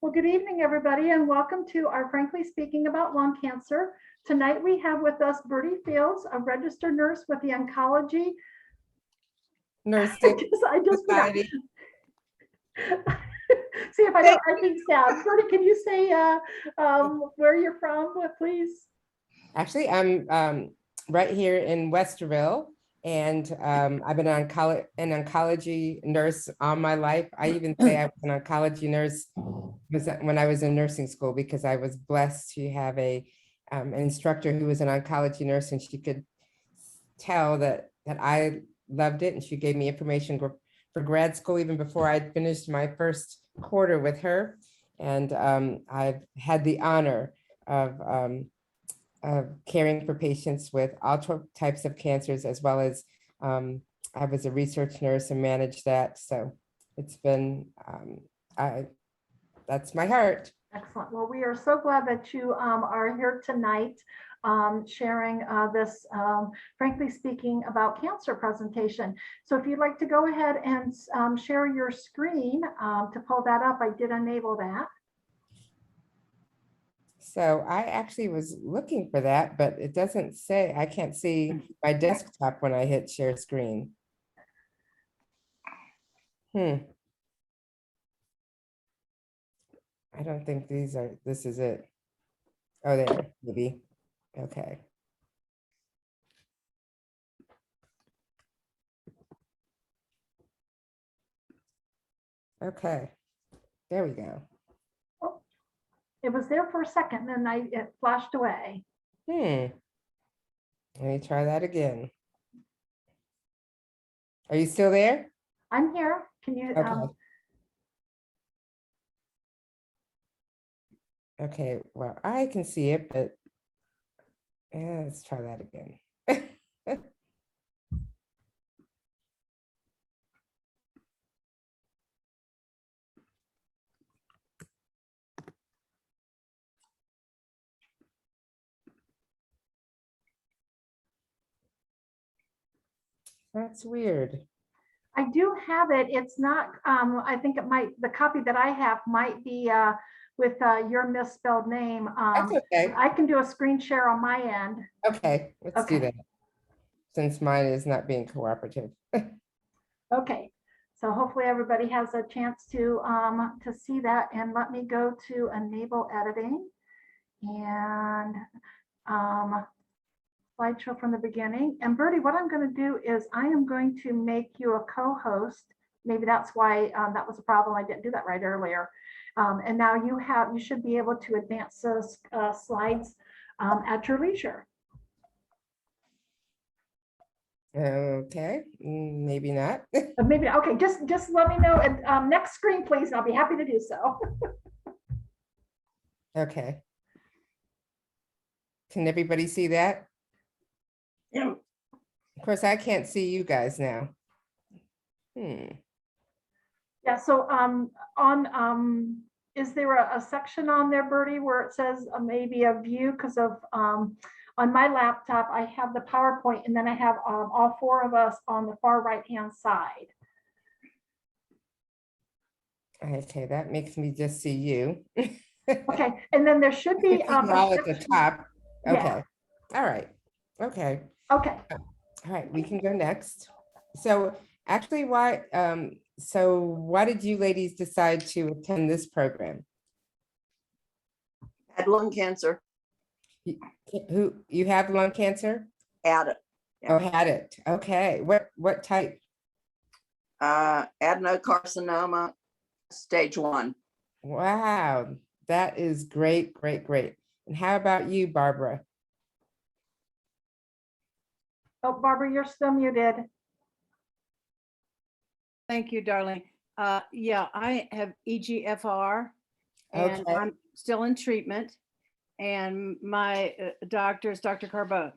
Well, good evening, everybody, and welcome to our Frankly Speaking About Lung Cancer. Tonight we have with us Bertie Fields, a registered nurse with the Oncology Nursing I just Society. See if I don't write things down. Bertie, can you say where you're from, please? Actually, I'm right here in Westerville, and I've been an oncology nurse all my life. I even say I was an oncology nurse when I was in nursing school, because I was blessed to have an instructor who was an oncology nurse, and she could tell that I loved it, and she gave me information for grad school even before I'd finished my first quarter with her. And I've had the honor of caring for patients with all types of cancers, as well as I was a research nurse and managed that. So it's been, that's my heart. Excellent. Well, we are so glad that you are here tonight sharing this, frankly speaking, about cancer presentation. So if you'd like to go ahead and share your screen to pull that up, I did enable that. So I actually was looking for that, but it doesn't say, I can't see my desktop when I hit share screen. I don't think this is it. Oh, there, maybe. Okay. Okay, there we go. It was there for a second, and then it flashed away. Let me try that again. Are you still there? I'm here. Can you? Okay. Okay, well, I can see it, but let's try that again. That's weird. I do have it. It's not, I think the copy that I have might be with your misspelled name. That's okay. I can do a screen share on my end. Okay, let's do that, since mine is not being cooperative. Okay, so hopefully everybody has a chance to see that, and let me go to enable editing and slideshow from the beginning. And Bertie, what I'm going to do is I am going to make you a co-host. Maybe that's why that was a problem. I didn't do that right earlier. And now you should be able to advance those slides at your leisure. Okay, maybe not. Maybe, okay, just let me know. And next screen, please, and I'll be happy to do so. Okay. Can everybody see that? Yeah. Of course, I can't see you guys now. Yeah, so is there a section on there, Bertie, where it says maybe a view? Because of on my laptop, I have the PowerPoint, and then I have all four of us on the far right-hand side. Okay, that makes me just see you. Okay, and then there should be all at the top. Okay, yeah. All right, okay. Okay. All right, we can go next. So actually, why did you ladies decide to attend this program? Had lung cancer. You have lung cancer? Had it. Yeah. Oh, had it. Okay. What type? Adenocarcinoma, stage 1. Wow, that is great, great, great. And how about you, Barbara? Oh, Barbara, you're still muted. Thank you, darling. Yeah, I have EGFR, and Okay. I'm still in treatment. And my doctor is Dr. Carbone.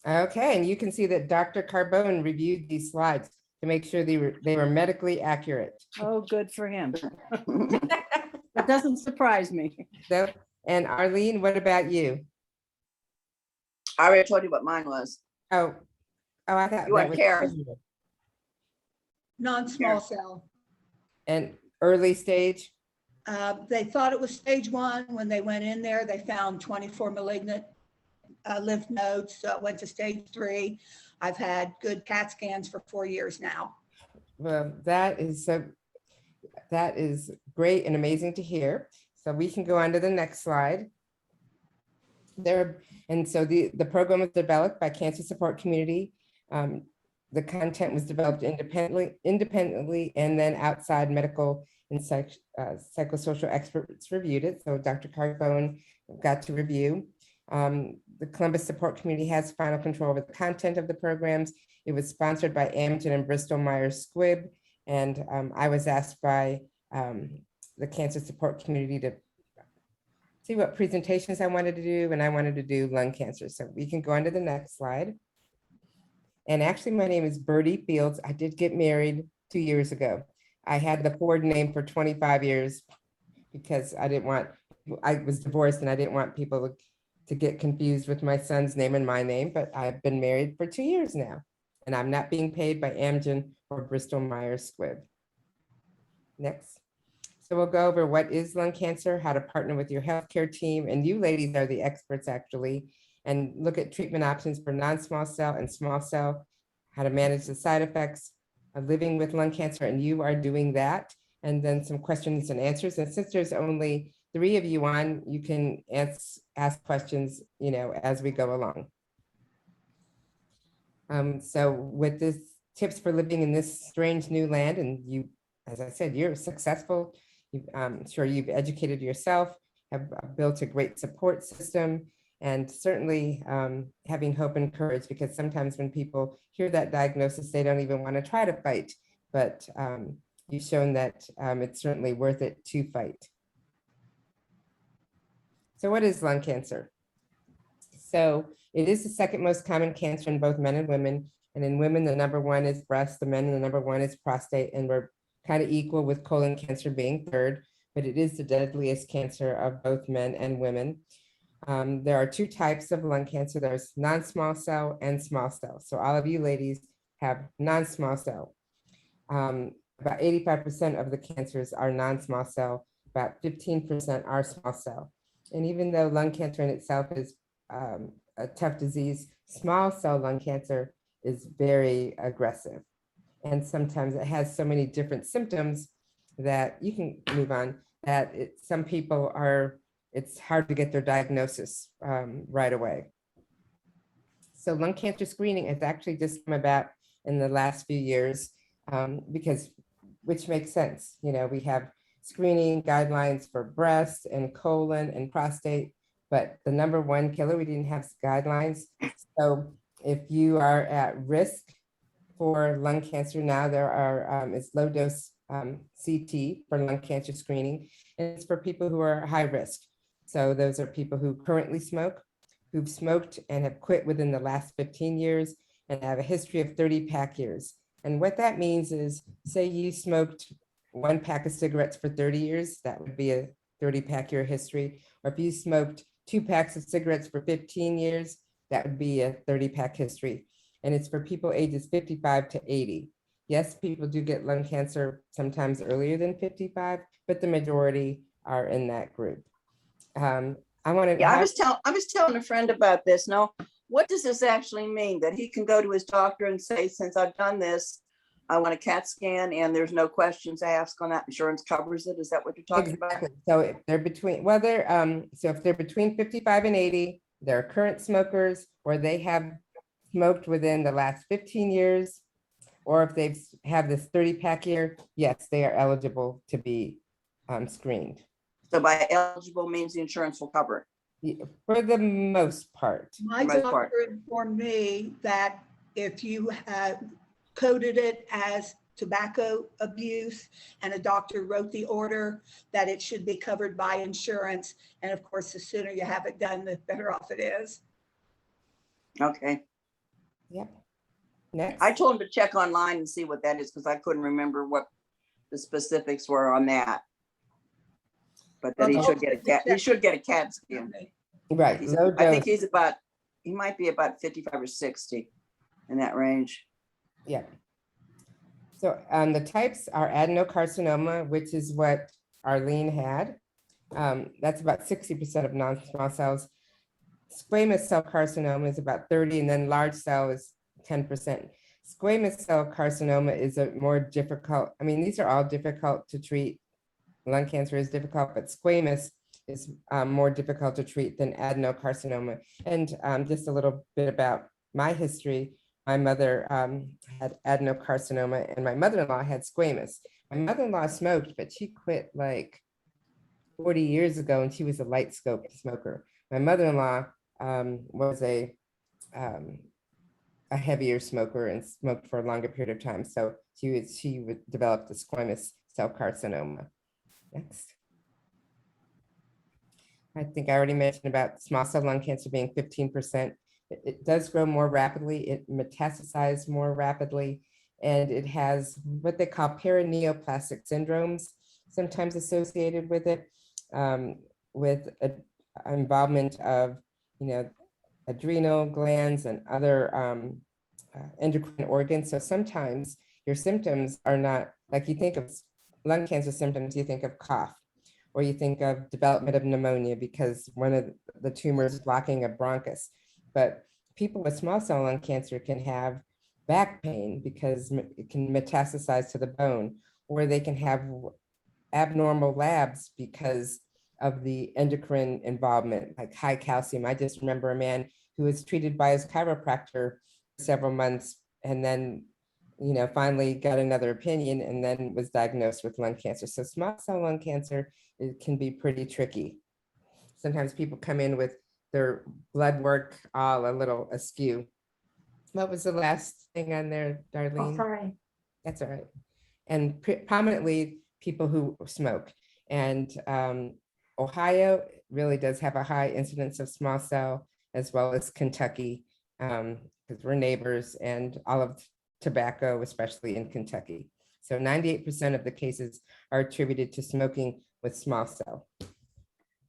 Okay, and you can see that Dr. Carbone reviewed these slides to make sure they were medically accurate. Oh, good for him. That doesn't surprise me. So, and Arlene, what about you? I already told you what mine was. Oh, I thought You that want was care? Non-small cell. and early stage. They thought it was stage 1. When they went in there, they found 24 malignant lymph nodes. So it went to stage 3. I've had good CAT scans for 4 years now. Well, that is great and amazing to hear. So we can go on to the next slide. So the program was developed by Cancer Support Community. The content was developed independently, and then outside medical and psychosocial experts reviewed it. So Dr. Carbone got to review. The Columbus Support Community has final control over the content of the programs. It was sponsored by Amgen and Bristol Myers Squibb. And I was asked by the Cancer Support Community to see what presentations I wanted to do, and I wanted to do lung cancer. So we can go on to the next slide. And actually, my name is Birdie Fields. I did get married 2 years ago. I had the Ford name for 25 years because I was divorced and I didn't want people to get confused with my son's name and my name, but I've been married for 2 years now, and I'm not being paid by Amgen or Bristol Myers Squibb. Next. So we'll go over what is lung cancer, how to partner with your healthcare team, and you ladies are the experts actually, and look at treatment options for non-small cell and small cell, how to manage the side effects of living with lung cancer, and you are doing that. And then some questions and answers. And since there's only 3 of you on, you can ask questions, as we go along. So with this tips for living in this strange new land, and you, as I said, you're successful. I'm sure you've educated yourself, have built a great support system, and certainly having hope and courage, because sometimes when people hear that diagnosis, they don't even want to try to fight. But you've shown that it's certainly worth it to fight. So what is lung cancer? So it is the second most common cancer in both men and women. And in women, the number 1 is breast, the men, the number 1 is prostate, and we're kind of equal with colon cancer being 3rd, but it is the deadliest cancer of both men and women. There are 2 types of lung cancer. There's non-small cell and small cell. So all of you ladies have non-small cell. About 85% of the cancers are non-small cell, about 15% are small cell. And even though lung cancer in itself is a tough disease, small cell lung cancer is very aggressive. And sometimes it has so many different symptoms that you can move on, that some people it's hard to get their diagnosis right away. So lung cancer screening has actually just come about in the last few years, which makes sense. We have screening guidelines for breast and colon and prostate, but the number 1 killer, we didn't have guidelines. So if you are at risk for lung cancer now, it's low dose CT for lung cancer screening, and it's for people who are high risk. So those are people who currently smoke, who've smoked and have quit within the last 15 years and have a history of 30 pack years. And what that means is, say you smoked 1 pack of cigarettes for 30 years, that would be a 30 pack year history. Or if you smoked 2 packs of cigarettes for 15 years, that would be a 30 pack history. And it's for people ages 55 to 80. Yes, people do get lung cancer sometimes earlier than 55, but the majority are in that group. I was telling a friend about this. Now, what does this actually mean? That he can go to his doctor and say, since I've done this, I want a CAT scan and there's no questions asked on that, insurance covers it? Is that what you're talking about? So if they're between, if they're between 55 and 80, they're current smokers, or they have smoked within the last 15 years, or if they have this 30 pack year, yes, they are eligible to be screened. So by eligible means the insurance will cover it? For the most part. My doctor informed me that if you have coded it as tobacco abuse and a doctor wrote the order, that it should be covered by insurance. And of course, the sooner you have it done, the better off it is. Okay. Yep. Next. I told him to check online and see what that is, because I couldn't remember what the specifics were on that. But that he should get a CAT scan. Right. I think he might be about 55 or 60 in that range. Yeah. So the types are adenocarcinoma, which is what Arlene had. That's about 60% of non-small cells. Squamous cell carcinoma is about 30, and then large cell is 10%. Squamous cell carcinoma is a more difficult, I mean, these are all difficult to treat. Lung cancer is difficult, but squamous is more difficult to treat than adenocarcinoma. And just a little bit about my history. My mother had adenocarcinoma and my mother-in-law had squamous. My mother-in-law smoked, but she quit like 40 years ago, and she was a light scope smoker. My mother-in-law was a heavier smoker and smoked for a longer period of time. So she would develop the squamous cell carcinoma. Next. I think I already mentioned about small cell lung cancer being 15%. It does grow more rapidly. It metastasizes more rapidly, and it has what they call paraneoplastic syndromes, sometimes associated with it, with involvement of, adrenal glands and other endocrine organs. So sometimes your symptoms are not like you think of lung cancer symptoms, you think of cough, or you think of development of pneumonia because one of the tumors is blocking a bronchus. But people with small cell lung cancer can have back pain because it can metastasize to the bone, or they can have abnormal labs because of the endocrine involvement, like high calcium. I just remember a man who was treated by his chiropractor for several months and then finally got another opinion and then was diagnosed with lung cancer. So small cell lung cancer, it can be pretty tricky. Sometimes people come in with their blood work all a little askew. What was the last thing on there, Darlene? Oh, sorry. That's all right. And prominently people who smoke. And Ohio really does have a high incidence of small cell, as well as Kentucky, because we're neighbors, and all of tobacco, especially in Kentucky. So 98% of the cases are attributed to smoking with small cell.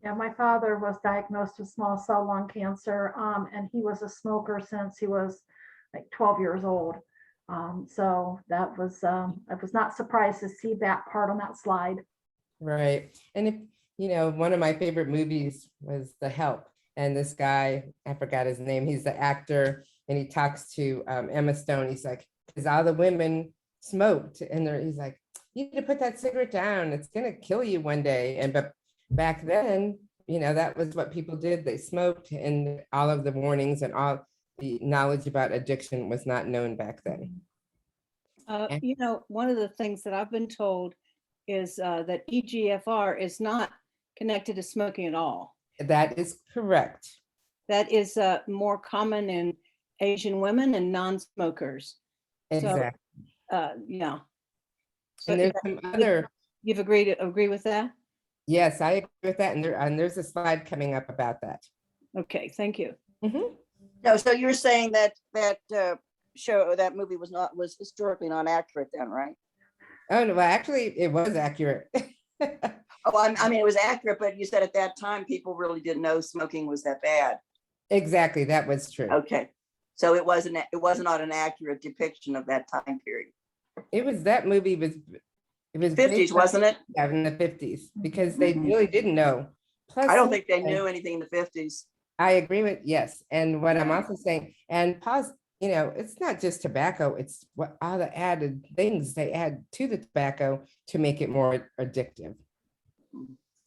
Yeah, my father was diagnosed with small cell lung cancer, and he was a smoker since he was like 12 years old. So I was not surprised to see that part on that slide. Right. And if, one of my favorite movies was The Help. And this guy, I forgot his name, he's the actor, and he talks to Emma Stone. He's like, because all the women smoked, and he's like, you need to put that cigarette down. It's going to kill you one day. But back then, that was what people did. They smoked, and all of the warnings and all the knowledge about addiction was not known back then. One of the things that I've been told is that EGFR is not connected to smoking at all. That is correct. That is more common in Asian women and non-smokers. Exactly. So, yeah. So and there's some other. You've agree with that? Yes, I agree with that. And there's a slide coming up about that. Okay, thank you. Mm-hmm. No, so you're saying that that movie was historically not accurate then, right? Oh, no, well, actually, it was accurate. Oh, I mean, it was accurate, but you said at that time, people really didn't know smoking was that bad. Exactly, that was true. Okay. So it was not an accurate depiction of that time period. That movie was 50s, wasn't it? Yeah, in the 50s, because they really didn't know. Plus, I don't think they knew anything in the 50s. I agree with, yes. And what I'm also saying, and pause, it's not just tobacco, it's what all the added things they add to the tobacco to make it more addictive.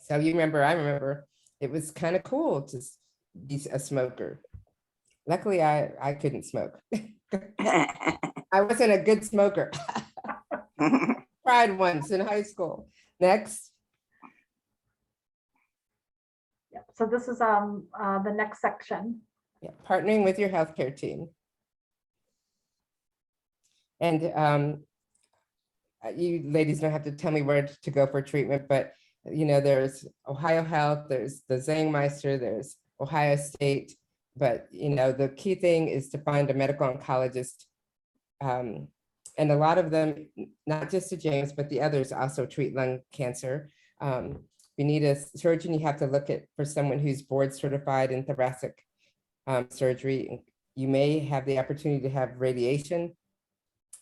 So I remember it was kind of cool to be a smoker. Luckily, I couldn't smoke. I wasn't a good smoker. Tried once in high school. Next. Yeah, so this is the next section. Yeah, partnering with your healthcare team. And you ladies don't have to tell me where to go for treatment, but there's Ohio Health, there's the Zangmeister, there's Ohio State, but the key thing is to find a medical oncologist. And a lot of them, not just the James, but the others also treat lung cancer. You need a surgeon, you have to look for someone who's board certified in thoracic surgery. You may have the opportunity to have radiation.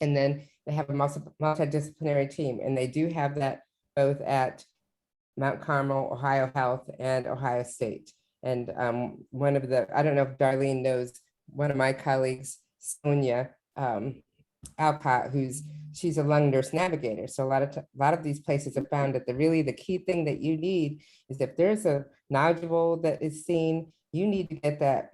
And then they have a multidisciplinary team, and they do have that both at Mount Carmel, Ohio Health, and Ohio State. And one of the, I don't know if Darlene knows, one of my colleagues, Sonia Alcott, she's a lung nurse navigator. So a lot of these places have found that the key thing that you need is if there's a nodule that is seen, you need to get that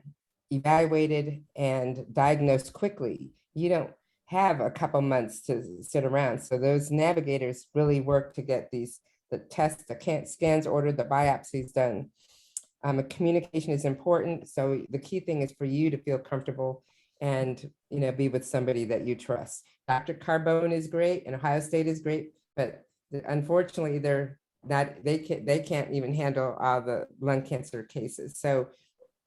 evaluated and diagnosed quickly. You don't have a couple months to sit around. So those navigators really work to get the tests, the scans ordered, the biopsies done. Communication is important. So the key thing is for you to feel comfortable and be with somebody that you trust. Dr. Carbone is great and Ohio State is great, but unfortunately they can't even handle all the lung cancer cases. So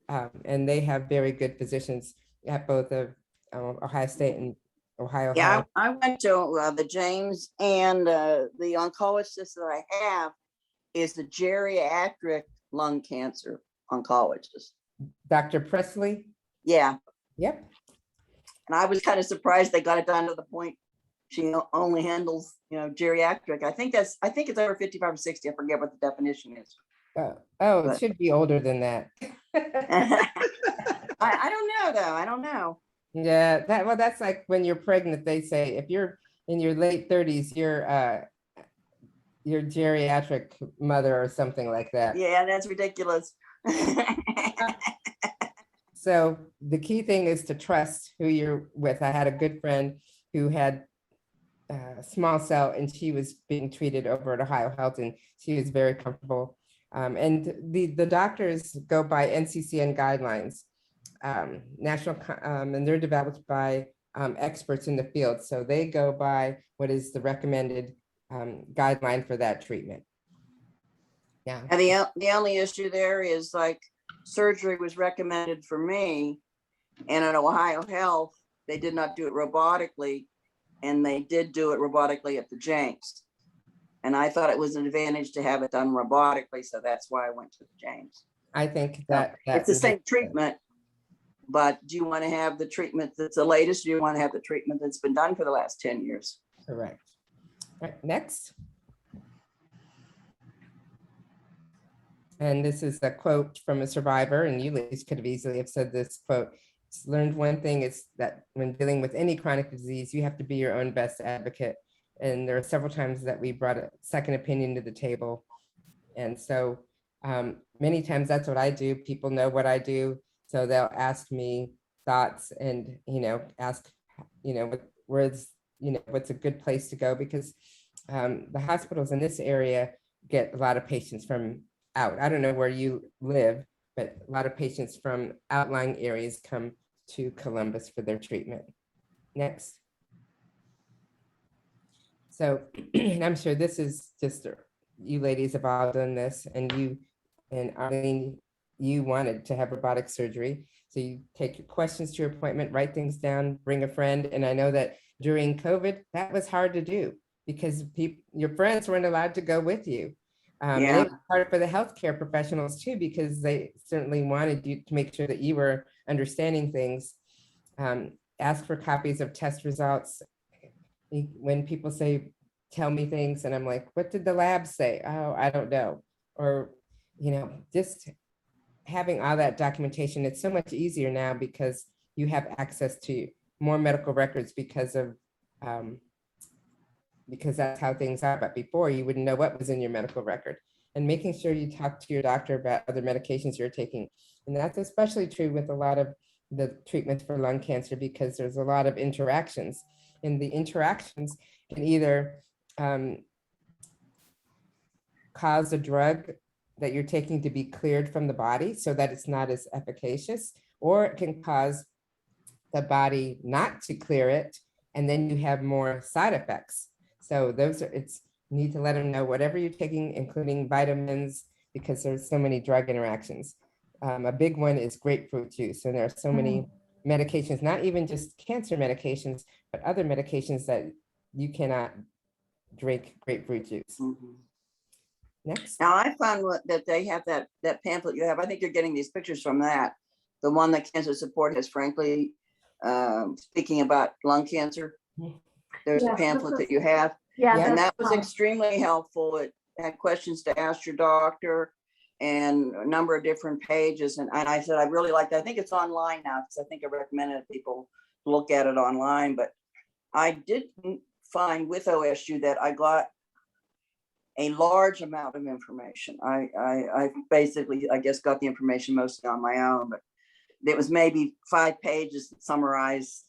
and they have very good physicians at both of Ohio State and Ohio Yeah, Health. I went to the James, and the oncologist that I have is the geriatric lung cancer oncologist. Dr. Presley? Yeah. Yep. And I was kind of surprised they got it down to the point she only handles, geriatric. I think it's over 55 or 60. I forget what the definition is. It should be older than that. I don't know though. I don't know. Yeah, that's like when you're pregnant, they say if you're in your late 30s, you're geriatric mother or something like that. Yeah, that's ridiculous. So the key thing is to trust who you're with. I had a good friend who had small cell and she was being treated over at Ohio Health and she was very comfortable. And the doctors go by NCCN guidelines, national, and they're developed by experts in the field. So they go by what is the recommended guideline for that treatment. Yeah. And the only issue there is like surgery was recommended for me, and at Ohio Health, they did not do it robotically, and they did do it robotically at the James. And I thought it was an advantage to have it done robotically, so that's why I went to the James. I think that it's the same treatment, but do you want to have the treatment that's the latest? Or do you want to have the treatment that's been done for the last 10 years? Correct. All right, next. And this is a quote from a survivor, and you ladies could have easily have said this quote. Learned one thing is that when dealing with any chronic disease, you have to be your own best advocate. And there are several times that we brought a second opinion to the table. And so many times that's what I do. People know what I do. So they'll ask me thoughts and, ask, where's, what's a good place to go? Because the hospitals in this area get a lot of patients from out. I don't know where you live, but a lot of patients from outlying areas come to Columbus for their treatment. Next. So I'm sure this is just, you ladies have all done this, and you and Arlene, you wanted to have robotic surgery. So you take your questions to your appointment, write things down, bring a friend. And I know that during COVID, that was hard to do because your friends weren't allowed to go with you. And it was hard for the healthcare professionals too, because they certainly wanted you to make sure that you were understanding things. Ask for copies of test results. When people say, tell me things, and I'm like, what did the lab say? Oh, I don't know. Or, just having all that documentation, it's so much easier now because you have access to more medical records because that's how things are. But before, you wouldn't know what was in your medical record. And making sure you talk to your doctor about other medications you're taking. And that's especially true with a lot of the treatments for lung cancer, because there's a lot of interactions. And the interactions can either cause a drug that you're taking to be cleared from the body so that it's not as efficacious, or it can cause the body not to clear it, and then you have more side effects. So you need to let them know whatever you're taking, including vitamins, because there's so many drug interactions. A big one is grapefruit juice, and there are so many medications, not even just cancer medications, but other medications that you cannot drink grapefruit juice. Next. Now I found that they have that pamphlet you have. I think you're getting these pictures from that. The one that Cancer Support has, frankly, speaking about lung cancer. There's a pamphlet that you have. Yeah, And that was extremely helpful. had questions to ask your doctor and a number of different pages. And I said, I really like that. I think it's online now, because I think I recommended people look at it online, but I didn't find with OSU that I got a large amount of information. I basically, I guess, got the information mostly on my own, but it was maybe 5 pages that summarized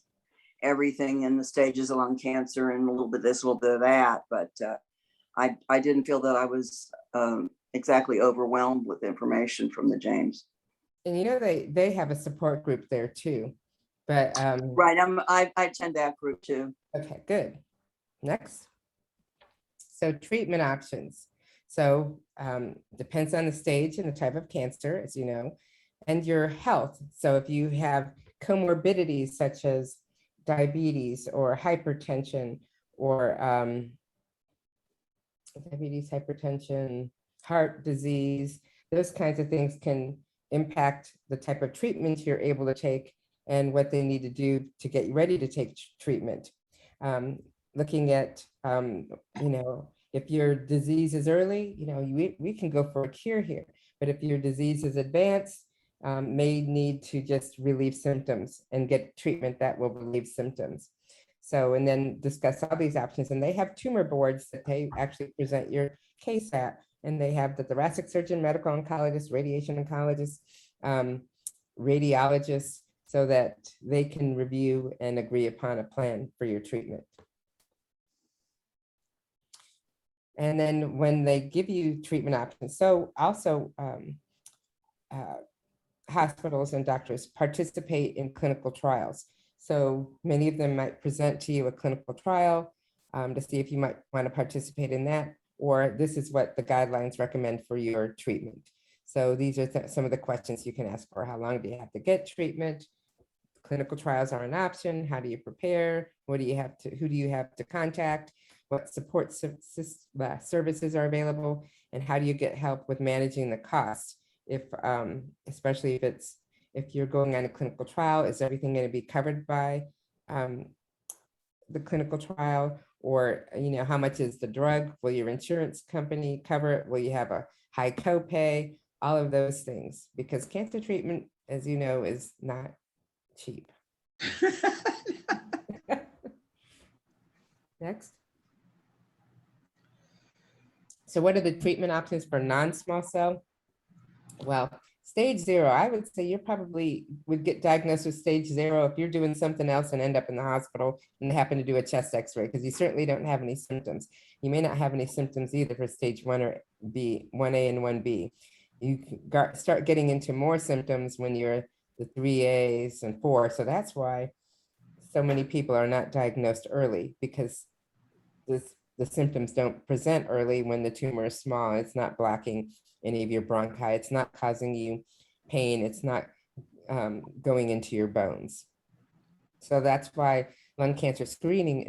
everything in the stages of lung cancer and a little bit of this, a little bit of that. But I didn't feel that I was exactly overwhelmed with information from the James. And you know, they have a support group there too. But Right, I attend that group too. okay, good. Next. So treatment options. So depends on the stage and the type of cancer, as you know, and your health. So if you have comorbidities such as diabetes or hypertension or diabetes, hypertension, heart disease, those kinds of things can impact the type of treatment you're able to take and what they need to do to get you ready to take treatment. Looking at, you know, if your disease is early, you know, we can go for a cure here. But if your disease is advanced, may need to just relieve symptoms and get treatment that will relieve symptoms. So, and then discuss all these options. And they have tumor boards that they actually present your case at. And they have the thoracic surgeon, medical oncologist, radiation oncologist, radiologists, so that they can review and agree upon a plan for your treatment. And then when they give you treatment options, so also hospitals and doctors participate in clinical trials. So many of them might present to you a clinical trial to see if you might want to participate in that, or this is what the guidelines recommend for your treatment. So these are some of the questions you can ask for. How long do you have to get treatment? Clinical trials are an option. How do you prepare? What do you have to, who do you have to contact? What support services are available? And how do you get help with managing the cost? If, especially if you're going on a clinical trial, is everything going to be covered by the clinical trial? Or, you know, how much is the drug? Will your insurance company cover it? Will you have a high copay? All of those things, because cancer treatment, as you know, is not cheap. Next. So what are the treatment options for non-small cell? Well, stage 0, I would say you probably would get diagnosed with stage 0 if you're doing something else and end up in the hospital and they happen to do a chest x-ray, because you certainly don't have any symptoms. You may not have any symptoms either for stage 1 or B, 1A and 1B. You start getting into more symptoms when you're the 3As and 4. So that's why so many people are not diagnosed early, because the symptoms don't present early when the tumor is small. It's not blocking any of your bronchi. It's not causing you pain. It's not going into your bones. So that's why lung cancer screening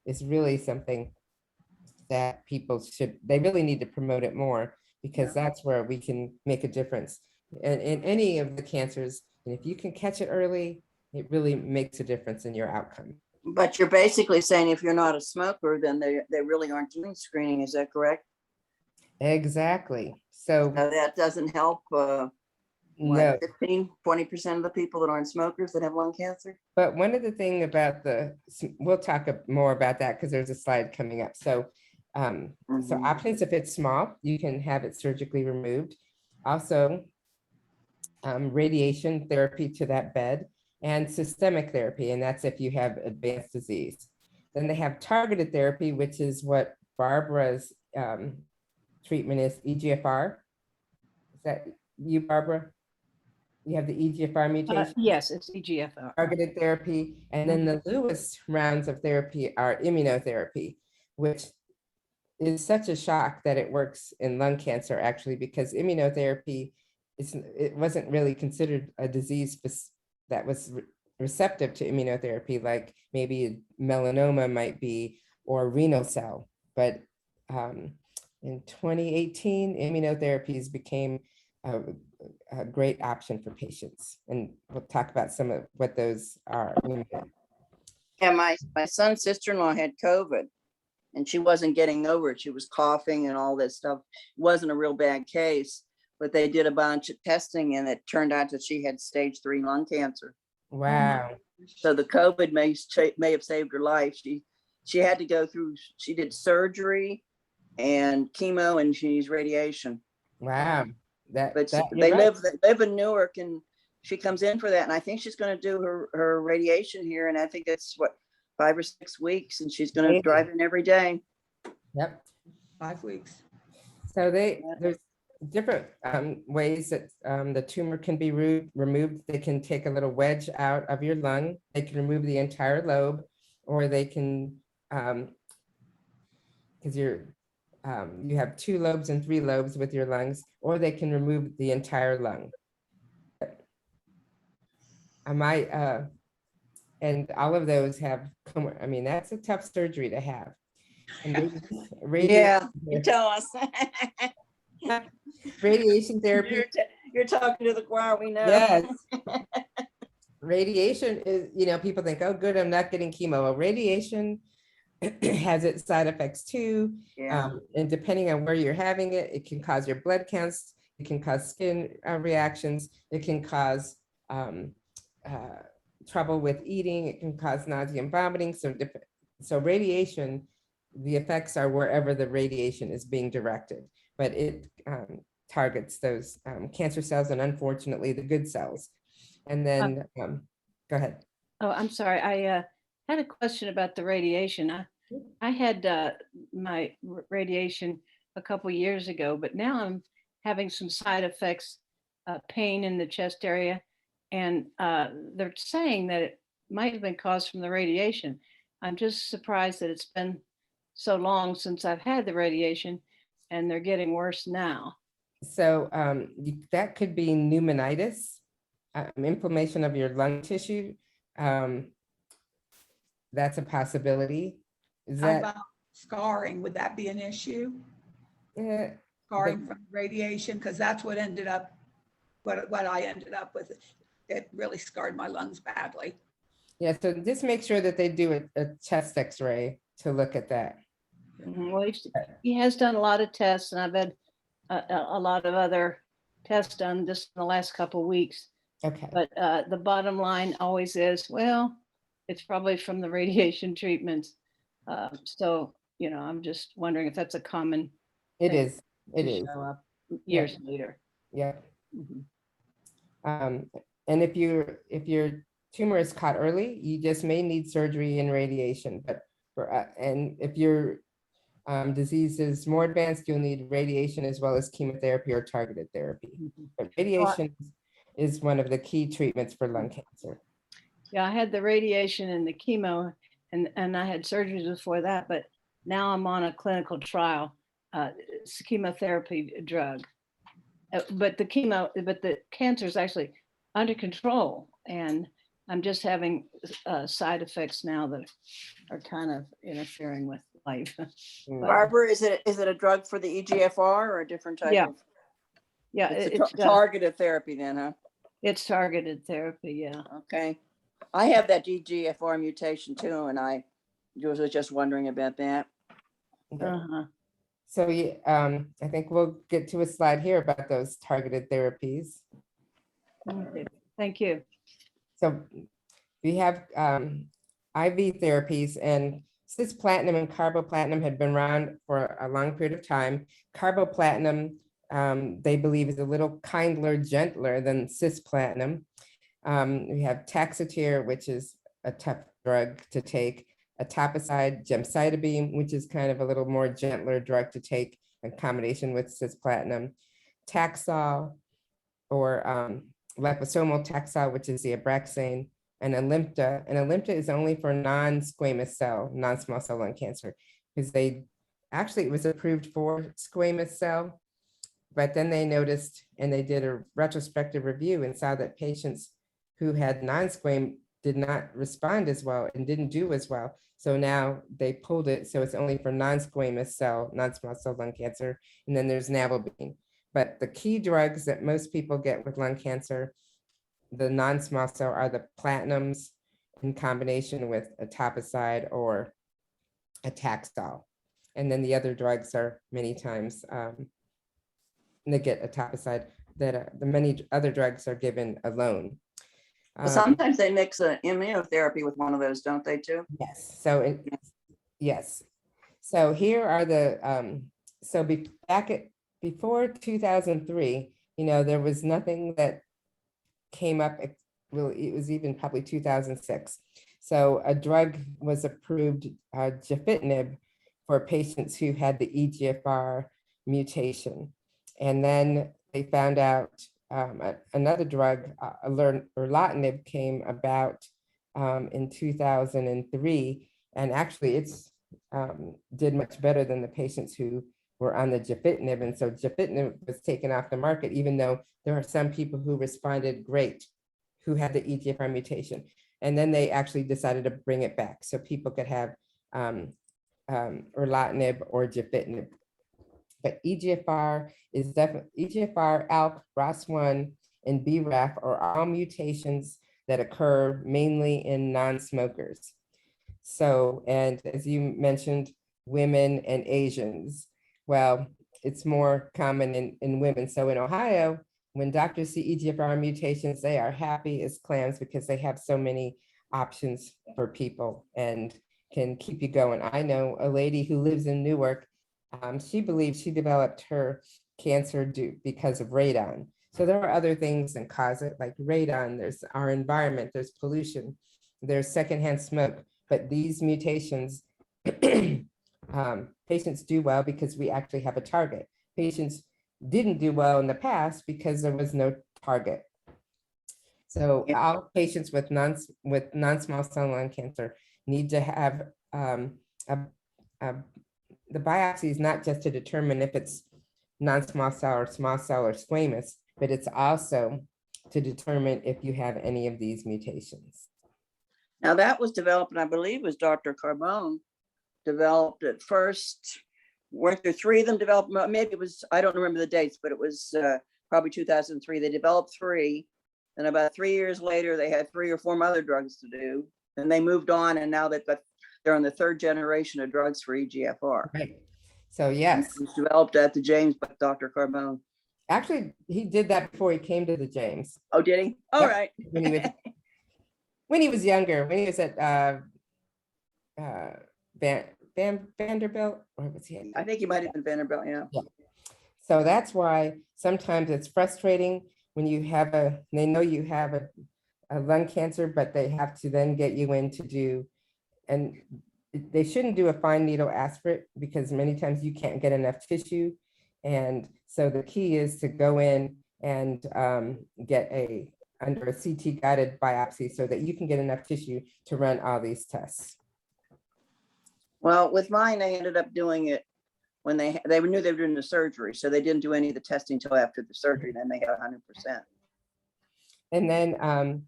is really something that people they really need to promote it more, because that's where we can make a difference. And in any of the cancers, and if you can catch it early, it really makes a difference in your outcome. But you're basically saying if you're not a smoker, then they really aren't doing screening. Is that correct? Exactly. So That doesn't help. no, 15-20% of the people that aren't smokers that have lung cancer. but one of the things about we'll talk more about that because there's a slide coming up. So, so options, if it's small, you can have it surgically removed. Also, radiation therapy to that bed, and systemic therapy, and that's if you have advanced disease. Then they have targeted therapy, which is what Barbara's treatment is, EGFR. Is that you, Barbara? You have the EGFR mutation? Yes, it's EGFR. Targeted therapy. And then the newest rounds of therapy are immunotherapy, which is such a shock that it works in lung cancer, actually, because immunotherapy it wasn't really considered a disease that was receptive to immunotherapy, like maybe melanoma might be, or renal cell. But in 2018, immunotherapies became a great option for patients. And we'll talk about some of what those are. Yeah, my son's sister-in-law had COVID, and she wasn't getting over it. She was coughing and all this stuff. It wasn't a real bad case, but they did a bunch of testing and it turned out that she had stage 3 lung cancer. Wow. So the COVID may have saved her life. She had to go through, she did surgery and chemo and she needs radiation. Wow. But You're they right. live in Newark, and she comes in for that. And I think she's going to do her radiation here. And I think it's what, 5 or 6 weeks, and she's going to Amazing. drive in every day. Yep. 5 weeks. So there's different ways that the tumor can be removed. They can take a little wedge out of your lung. They can remove the entire lobe, or they can, because you have 2 lobes and 3 lobes with your lungs, or they can remove the entire lung. And all of those have, I mean, that's a tough surgery to have. And Yeah, you tell us. radiation therapy. You're talking to the choir, we know. Yes. Radiation is, people think, oh, good, I'm not getting chemo. Well, radiation has its side effects too. Yeah. And depending on where you're having it, it can cause your blood counts, it can cause skin reactions, it can cause trouble with eating, it can cause nausea and vomiting. So radiation, the effects are wherever the radiation is being directed, but it targets those cancer cells and unfortunately the good cells. And then, go ahead. Oh, I'm sorry. I had a question about the radiation. I had my radiation a couple years ago, but now I'm having some side effects, pain in the chest area. And they're saying that it might have been caused from the radiation. I'm just surprised that it's been so long since I've had the radiation and they're getting worse now. So that could be pneumonitis, inflammation of your lung tissue. That's a possibility. Is How that about scarring? Would that be an issue? Scarring from radiation? Because that's what ended up, what I ended up with. It really scarred my lungs badly. Yeah, so just make sure that they do a chest x-ray to look at that. Well, he has done a lot of tests, and I've had a lot of other tests done just in the last couple of weeks. Okay. But the bottom line always is, well, it's probably from the radiation treatments. So, I'm just wondering if that's a common. It thing is. It to is. show up years later. Yeah. Mhm. And if your tumor is caught early, you just may need surgery and radiation. But and if your disease is more advanced, you'll need radiation as well as chemotherapy or targeted therapy. But radiation is one of the key treatments for lung cancer. Yeah, I had the radiation and the chemo, and I had surgeries before that, but now I'm on a clinical trial. It's a chemotherapy drug. But the cancer is actually under control, and I'm just having side effects now that are kind of interfering with life. Barbara, is it a drug for the EGFR or a different type Yeah. of? Yeah, It's targeted therapy then, huh? it's targeted therapy. Yeah. Okay. I have that EGFR mutation too, and I was just wondering about that. Okay. Uh-huh. So I think we'll get to a slide here about those targeted therapies. Okay. Thank you. So we have IV therapies, and cisplatin and carboplatin had been around for a long period of time. Carboplatin, they believe, is a little kinder, gentler than cisplatin. We have Taxotere, which is a tough drug to take. Etoposide, gemcitabine, which is kind of a little more gentler drug to take in combination with cisplatin. Taxol, or liposomal Taxol, which is the Abraxane, and Alimta. And Alimta is only for non-squamous cell, non-small cell lung cancer, because it was approved for squamous cell, but then they noticed, and they did a retrospective review and saw that patients who had non-squam did not respond as well and didn't do as well. So now they pulled it. So it's only for non-squamous cell, non-small cell lung cancer. And then there's navalbine. But the key drugs that most people get with lung cancer, the non-small cell, are the platinums in combination with etoposide or a Taxol. And then the other drugs are many times, they get etoposide, that the many other drugs are given alone. Well, sometimes they mix an immunotherapy with one of those, don't they, too? Yes, so yes. So here are the, so before 2003, there was nothing that came up, well, it was even probably 2006. So a drug was approved, gefitinib, for patients who had the EGFR mutation. And then they found out another drug, erlotinib, came about in 2003. And actually it's did much better than the patients who were on the gefitinib. And so gefitinib was taken off the market, even though there are some people who responded great who had the EGFR mutation. And then they actually decided to bring it back so people could have erlotinib or gefitinib. But EGFR is definitely EGFR, ALK, ROS1, and BRAF are all mutations that occur mainly in non-smokers. So, and as you mentioned, women and Asians. Well, it's more common in women. So in Ohio, when doctors see EGFR mutations, they are happy as clams because they have so many options for people and can keep you going. I know a lady who lives in Newark. She believes she developed her cancer because of radon. So there are other things that cause it, like radon. There's our environment, there's pollution, there's secondhand smoke. But these mutations, patients do well because we actually have a target. Patients didn't do well in the past because there was no target. So all patients with non-small cell lung cancer need to have the biopsy is not just to determine if it's non-small cell or small cell or squamous, but it's also to determine if you have any of these mutations. Now that was developed, and I believe it was Dr. Carbone developed it first. Weren't there three of them developed? Maybe it was, I don't remember the dates, but it was probably 2003. They developed three. And about 3 years later, they had 3 or 4 other drugs to do. And they moved on, and now they're on the 3rd generation of drugs for EGFR. Right. So yes. It was developed at the James by Dr. Carbone. Actually, he did that before he came to the James. Oh, did he? All right. When he was younger, when he was at Vanderbilt, or was he? I think he might have been Vanderbilt, yeah. So that's why sometimes it's frustrating when you have they know you have a lung cancer, but they have to then get you in to do, and they shouldn't do a fine needle aspirate because many times you can't get enough tissue. And so the key is to go in and get under a CT guided biopsy so that you can get enough tissue to run all these tests. Well, with mine, they ended up doing it when they knew they were doing the surgery. So they didn't do any of the testing until after the surgery. Then they had 100%. And then,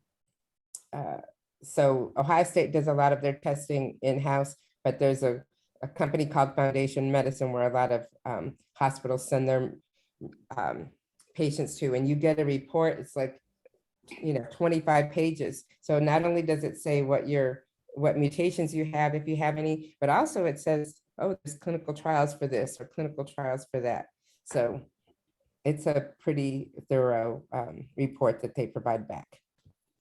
so Ohio State does a lot of their testing in-house, but there's a company called Foundation Medicine where a lot of hospitals send their patients to, and you get a report. It's like, 25 pages. So not only does it say what mutations you have, if you have any, but also it says, oh, there's clinical trials for this or clinical trials for that. So it's a pretty thorough report that they provide back.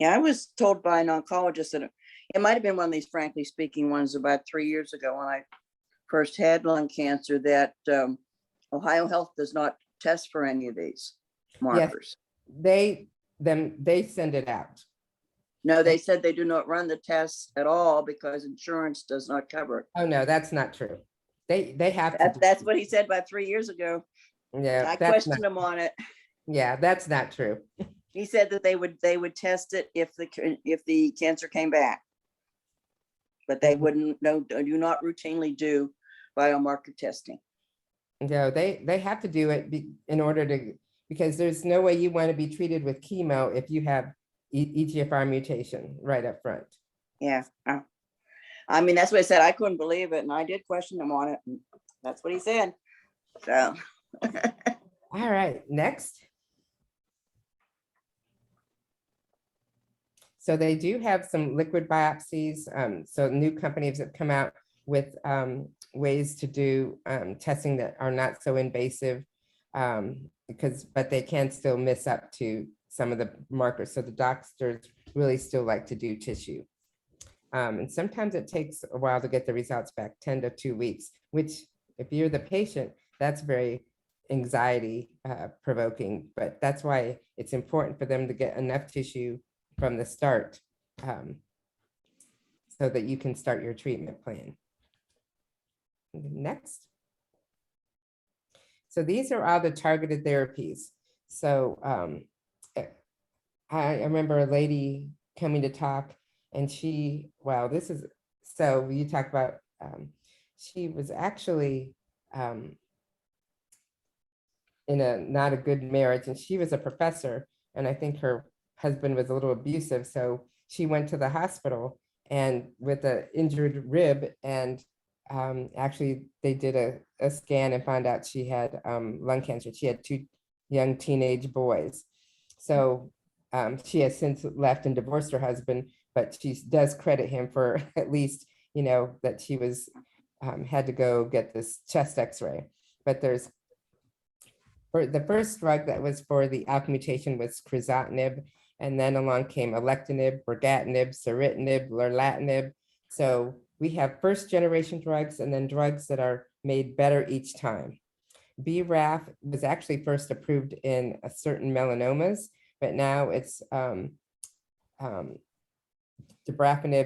Yeah, I was told by an oncologist that it might have been one of these frankly speaking ones about 3 years ago when I first had lung cancer that Ohio Health does not test for any of these markers. Yes, they send it out. No, they said they do not run the tests at all because insurance does not cover it. Oh, no, that's not true. They have to. That's what he said about 3 years ago. Yeah, I questioned him on it. Yeah, that's not true. He said that they would test it if the cancer came back, but they do not routinely do biomarker testing. No, they have to do it in order to, because there's no way you want to be treated with chemo if you have EGFR mutation right up front. Yeah. I mean, that's what I said. I couldn't believe it. And I did question him on it. And that's what he said. So. All right, next. So they do have some liquid biopsies. So new companies have come out with ways to do testing that are not so invasive, but they can still miss up to some of the markers. So the doctors really still like to do tissue. And sometimes it takes a while to get the results back, 10 to 2 weeks, which if you're the patient, that's very anxiety provoking, but that's why it's important for them to get enough tissue from the start so that you can start your treatment plan. Next. So these are all the targeted therapies. So I remember a lady coming to talk, and she, wow, this is, so you talk about, she was actually in a not a good marriage, and she was a professor, and I think her husband was a little abusive, so she went to the hospital and with an injured rib, and actually they did a scan and found out she had lung cancer. She had 2 young teenage boys. So she has since left and divorced her husband, but she does credit him for at least, you know, that she was had to go get this chest x-ray. But there's, for the first drug that was for the ALK mutation was crizotinib, and then along came alectinib, brigatinib, ceritinib, lorlatinib. So we have first generation drugs and then drugs that are made better each time. BRAF was actually first approved in a certain melanomas, but now it's dabrafenib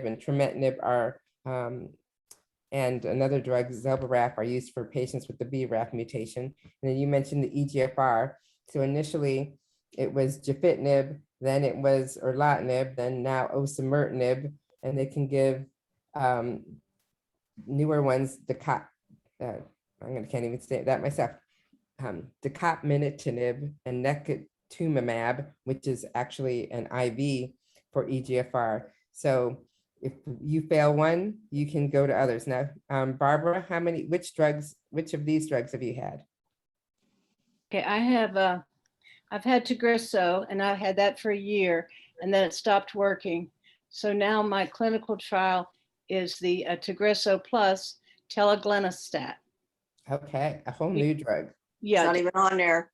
and trametinib are, and another drug, zelboraf, are used for patients with the BRAF mutation. And then you mentioned the EGFR. So initially it was gefitinib, then it was erlotinib, then now osimertinib, and they can give newer ones, can't even say that myself, decapminitinib and necatumumab, which is actually an IV for EGFR. So if you fail one, you can go to others. Now, Barbara, which of these drugs have you had? Okay, I've had Tagrisso, and I had that for a year, and then it stopped working. So now my clinical trial is the Tagrisso plus teleglenostat. Okay, a whole new drug. It's Yeah, not even on there.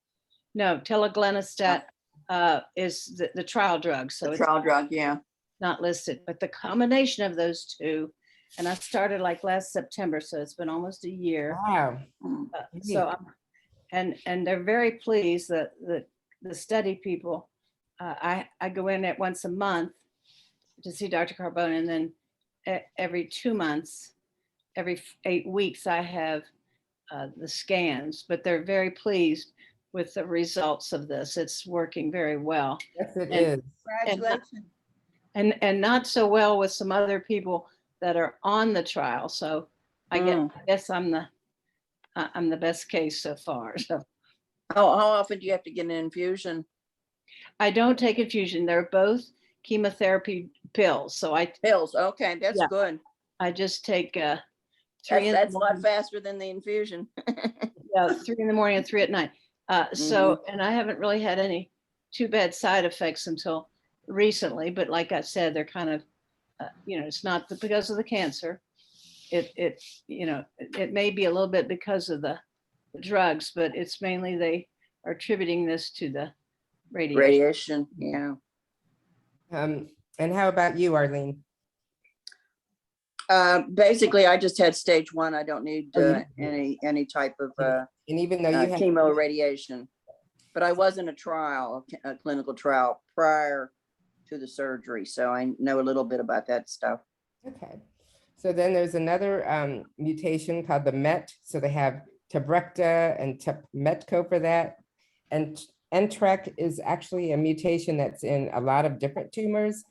no, teleglenostat is the trial drug, so The it's trial drug, yeah. not listed. But the combination of those two, and I started like last September, so it's been almost a year. Wow. So and they're very pleased that the study people. I go in at once a month to see Dr. Carbone, and then every 2 months, every 8 weeks, I have the scans. But they're very pleased with the results of this. It's working very well. Yes, it And- is. Congratulations. And not so well with some other people that are on the trial. So I guess I'm the best case so far. So How often do you have to get an infusion? I don't take infusion. They're both chemotherapy pills. So Pills, okay, that's Yeah. good. I just take 3 in That's the a lot morning, faster than the infusion. 3 in the morning and 3 at night. So, and I haven't really had any too bad side effects until recently, but like I said, they're kind of, it's not because of the cancer. It may be a little bit because of the drugs, but it's mainly they are attributing this to the radiation. Radiation, yeah. And how about you, Arlene? Basically, I just had stage 1. I don't need Oh, any type of And even though you have chemo radiation. But I was in a trial, a clinical trial prior to the surgery, so I know a little bit about that stuff. Okay. So then there's another mutation called the MET. So they have Tabrecta and Metco for that. And NTRK is actually a mutation that's in a lot of different tumors,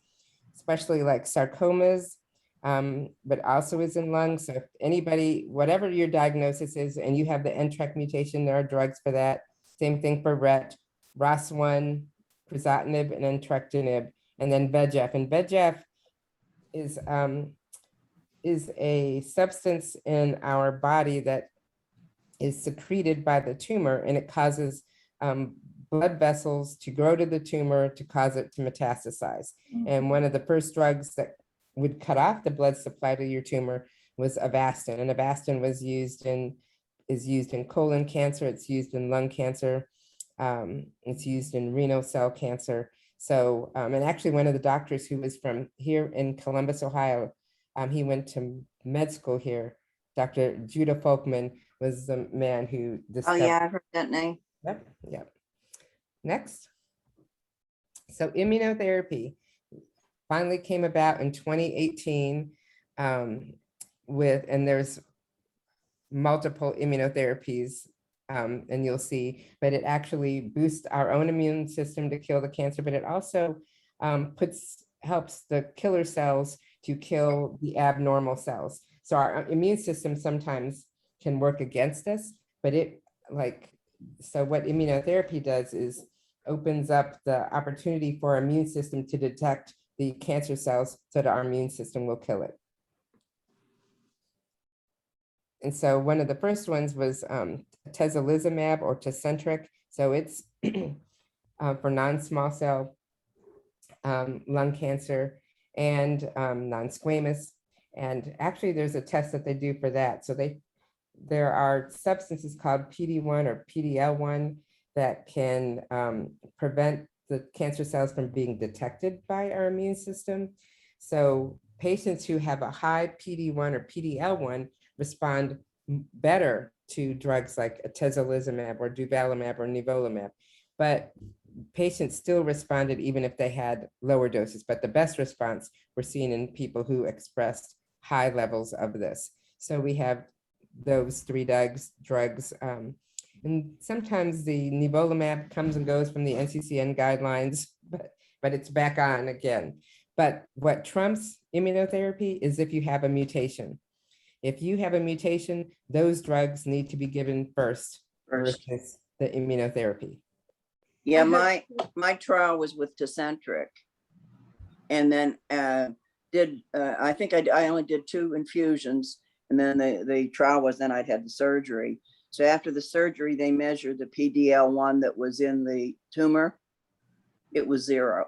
especially like sarcomas, but also is in lungs. So if anybody, whatever your diagnosis is, and you have the NTRK mutation, there are drugs for that. Same thing for RET, ROS1, crizotinib, and entrectinib, and then VEGF. And VEGF is a substance in our body that is secreted by the tumor, and it causes blood vessels to grow to the tumor to cause it to metastasize. And one of the first drugs that would cut off the blood supply to your tumor was Avastin, and Avastin is used in colon cancer, it's used in lung cancer, it's used in renal cell cancer. So, and actually one of the doctors who was from here in Columbus, Ohio, he went to med school here. Dr. Judah Folkman was the man who Oh, discovered. yeah, I've heard that name. Yep, yep. Next. So immunotherapy finally came about in 2018 and there's multiple immunotherapies and you'll see, but it actually boosts our own immune system to kill the cancer, but it also helps the killer cells to kill the abnormal cells. So our immune system sometimes can work against us, but so what immunotherapy does is opens up the opportunity for our immune system to detect the cancer cells so that our immune system will kill it. And so one of the first ones was atezolizumab or Tecentriq. So it's for non-small cell lung cancer and non-squamous. And actually there's a test that they do for that. So there are substances called PD-1 or PD-L1 that can prevent the cancer cells from being detected by our immune system. So patients who have a high PD-1 or PD-L1 respond better to drugs like atezolizumab or durvalumab or nivolumab, but patients still responded even if they had lower doses. But the best response we're seeing in people who expressed high levels of this. So we have those three drugs. And sometimes the nivolumab comes and goes from the NCCN guidelines, but it's back on again. But what trumps immunotherapy is if you have a mutation. If you have a mutation, those drugs need to be given first versus the immunotherapy. Yeah, my trial was with Tecentriq. And then I think I only did 2 infusions. And then the trial was then I'd had the surgery. So after the surgery, they measured the PD-L1 that was in the tumor. It was 0.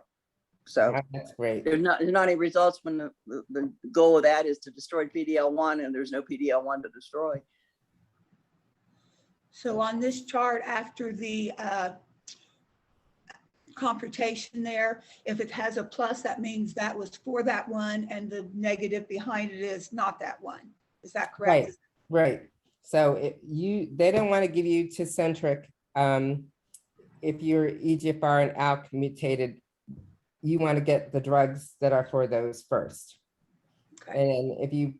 So that's great. There's not any results when the goal of that is to destroy PD-L1 and there's no PD-L1 to destroy. So on this chart, after the computation there, if it has a plus, that means that was for that one, and the negative behind it is not that one. Is that correct? Right. So they don't want to give you Tecentriq if you're EGFR and ALK mutated. You want to get the drugs that are for those first. Okay. And if you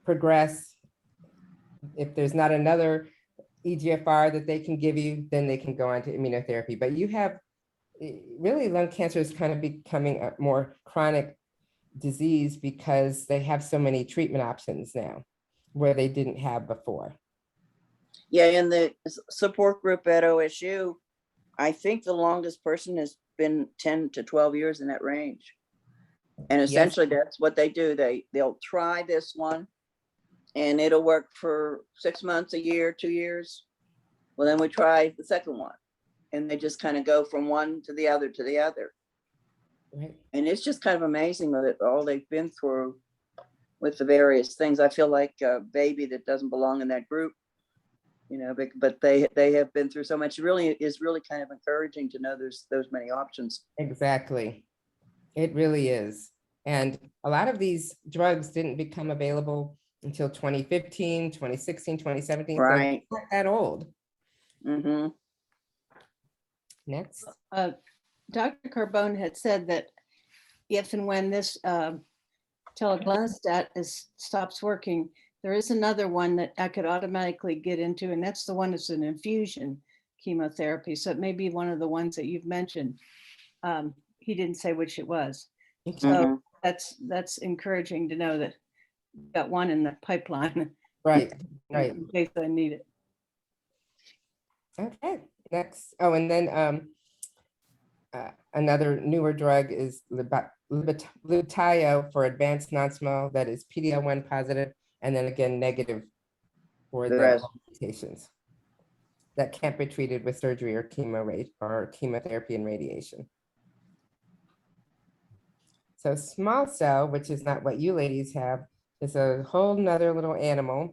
progress, if there's not another EGFR that they can give you, then they can go on to immunotherapy. But you have, really lung cancer is kind of becoming a more chronic disease because they have so many treatment options now where they didn't have before. Yeah, in the support group at OSU, I think the longest person has been 10 to 12 years in that range. And essentially that's what they do. They'll try this one and it'll work for 6 months, a year, 2 years. Well, then we try the second one and they just kind of go from one to the other to the other. Right. And it's just kind of amazing that all they've been through with the various things. I feel like a baby that doesn't belong in that group. You know, but they have been through so much. It really is really kind of encouraging to know there's those many options. Exactly. It really is. And a lot of these drugs didn't become available until 2015, 2016, 2017. Right. So not that old. Mm-hmm. Next. Dr. Carbone had said that if and when this telaglenastat stops working, there is another one that I could automatically get into, and that's the one that's an infusion chemotherapy. So it may be one of the ones that you've mentioned. He didn't say which it was. So that's encouraging to know that you've got one in the pipeline. Right. In case I need it. Okay, next. Oh, and then another newer drug is Libtayo for advanced non-small, that is PD-L1 positive, and then again negative for the mutations that can't be treated with surgery or chemotherapy and radiation. So small cell, which is not what you ladies have, is a whole nother little animal.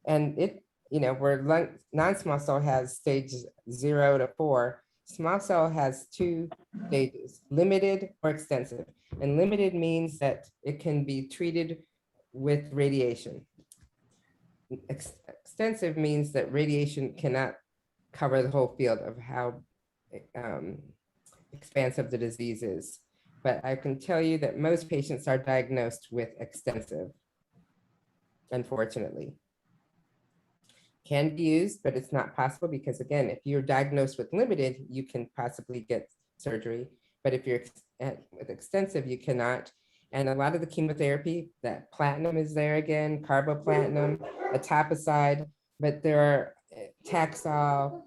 And it, where non-small cell has stages 0 to 4, small cell has 2 stages, limited or extensive. And limited means that it can be treated with radiation. Extensive means that radiation cannot cover the whole field of how expansive the disease is. But I can tell you that most patients are diagnosed with extensive, unfortunately. Can be used, but it's not possible because, again, if you're diagnosed with limited, you can possibly get surgery. But if you're with extensive, you cannot. And a lot of the chemotherapy, that platinum is there again, carboplatinum, etoposide, but there are Taxol,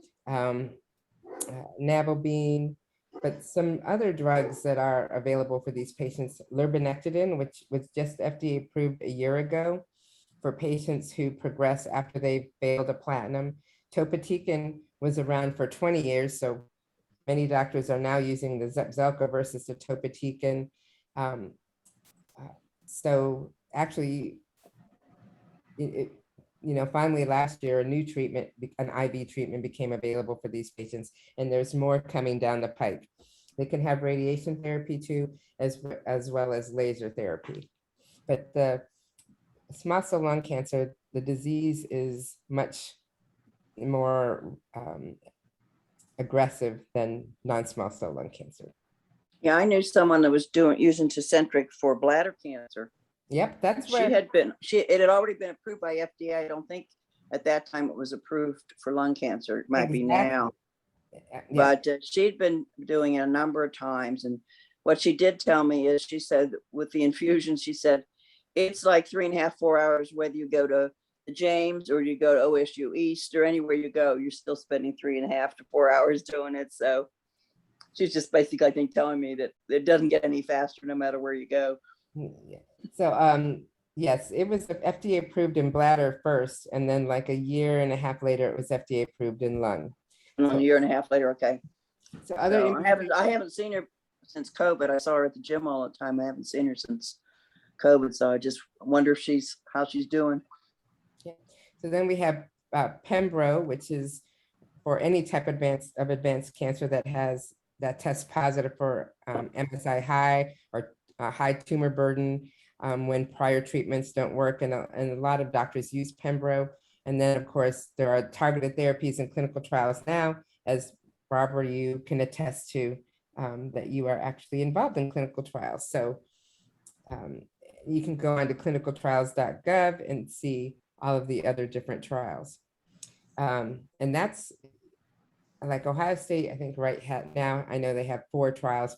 Navalbine, but some other drugs that are available for these patients, lurbinectedin, which was just FDA approved a year ago for patients who progress after they've failed a platinum. Topotecan was around for 20 years, so many doctors are now using the Zepzelca versus the Topotecan. So actually, finally last year, a new treatment, an IV treatment became available for these patients, and there's more coming down the pike. They can have radiation therapy too, as well as laser therapy. But the small cell lung cancer, the disease is much more aggressive than non-small cell lung cancer. Yeah, I knew someone that was using Tecentriq for bladder cancer. Yep, that's It had already been approved by FDA. I don't think at that time it was approved for lung cancer. It might be now. Yeah. But she'd been doing it a number of times. And what she did tell me is, she said with the infusion, she said, it's like 3.5, 4 hours, whether you go to the James or you go to OSU East or anywhere you go, you're still spending 3.5 to 4 hours doing it. So she's just basically, I think, telling me that it doesn't get any faster no matter where you go. Yeah. So yes, it was FDA approved in bladder first, and then like 1.5 years later, it was FDA approved in lung. And a 1.5 years later, okay. So I haven't seen her since COVID. I saw her at the gym all the time. I haven't seen her since COVID, so I just wonder if how she's doing. Yeah. So then we have Pembro, which is for any type of advanced cancer that tests positive for MSI high or high tumor burden when prior treatments don't work, and a lot of doctors use Pembro. And then, of course, there are targeted therapies in clinical trials now, as Barbara, you can attest to, that you are actually involved in clinical trials. So you can go on to clinicaltrials.gov and see all of the other different trials. And that's like Ohio State, I think right now, I know they have 4 trials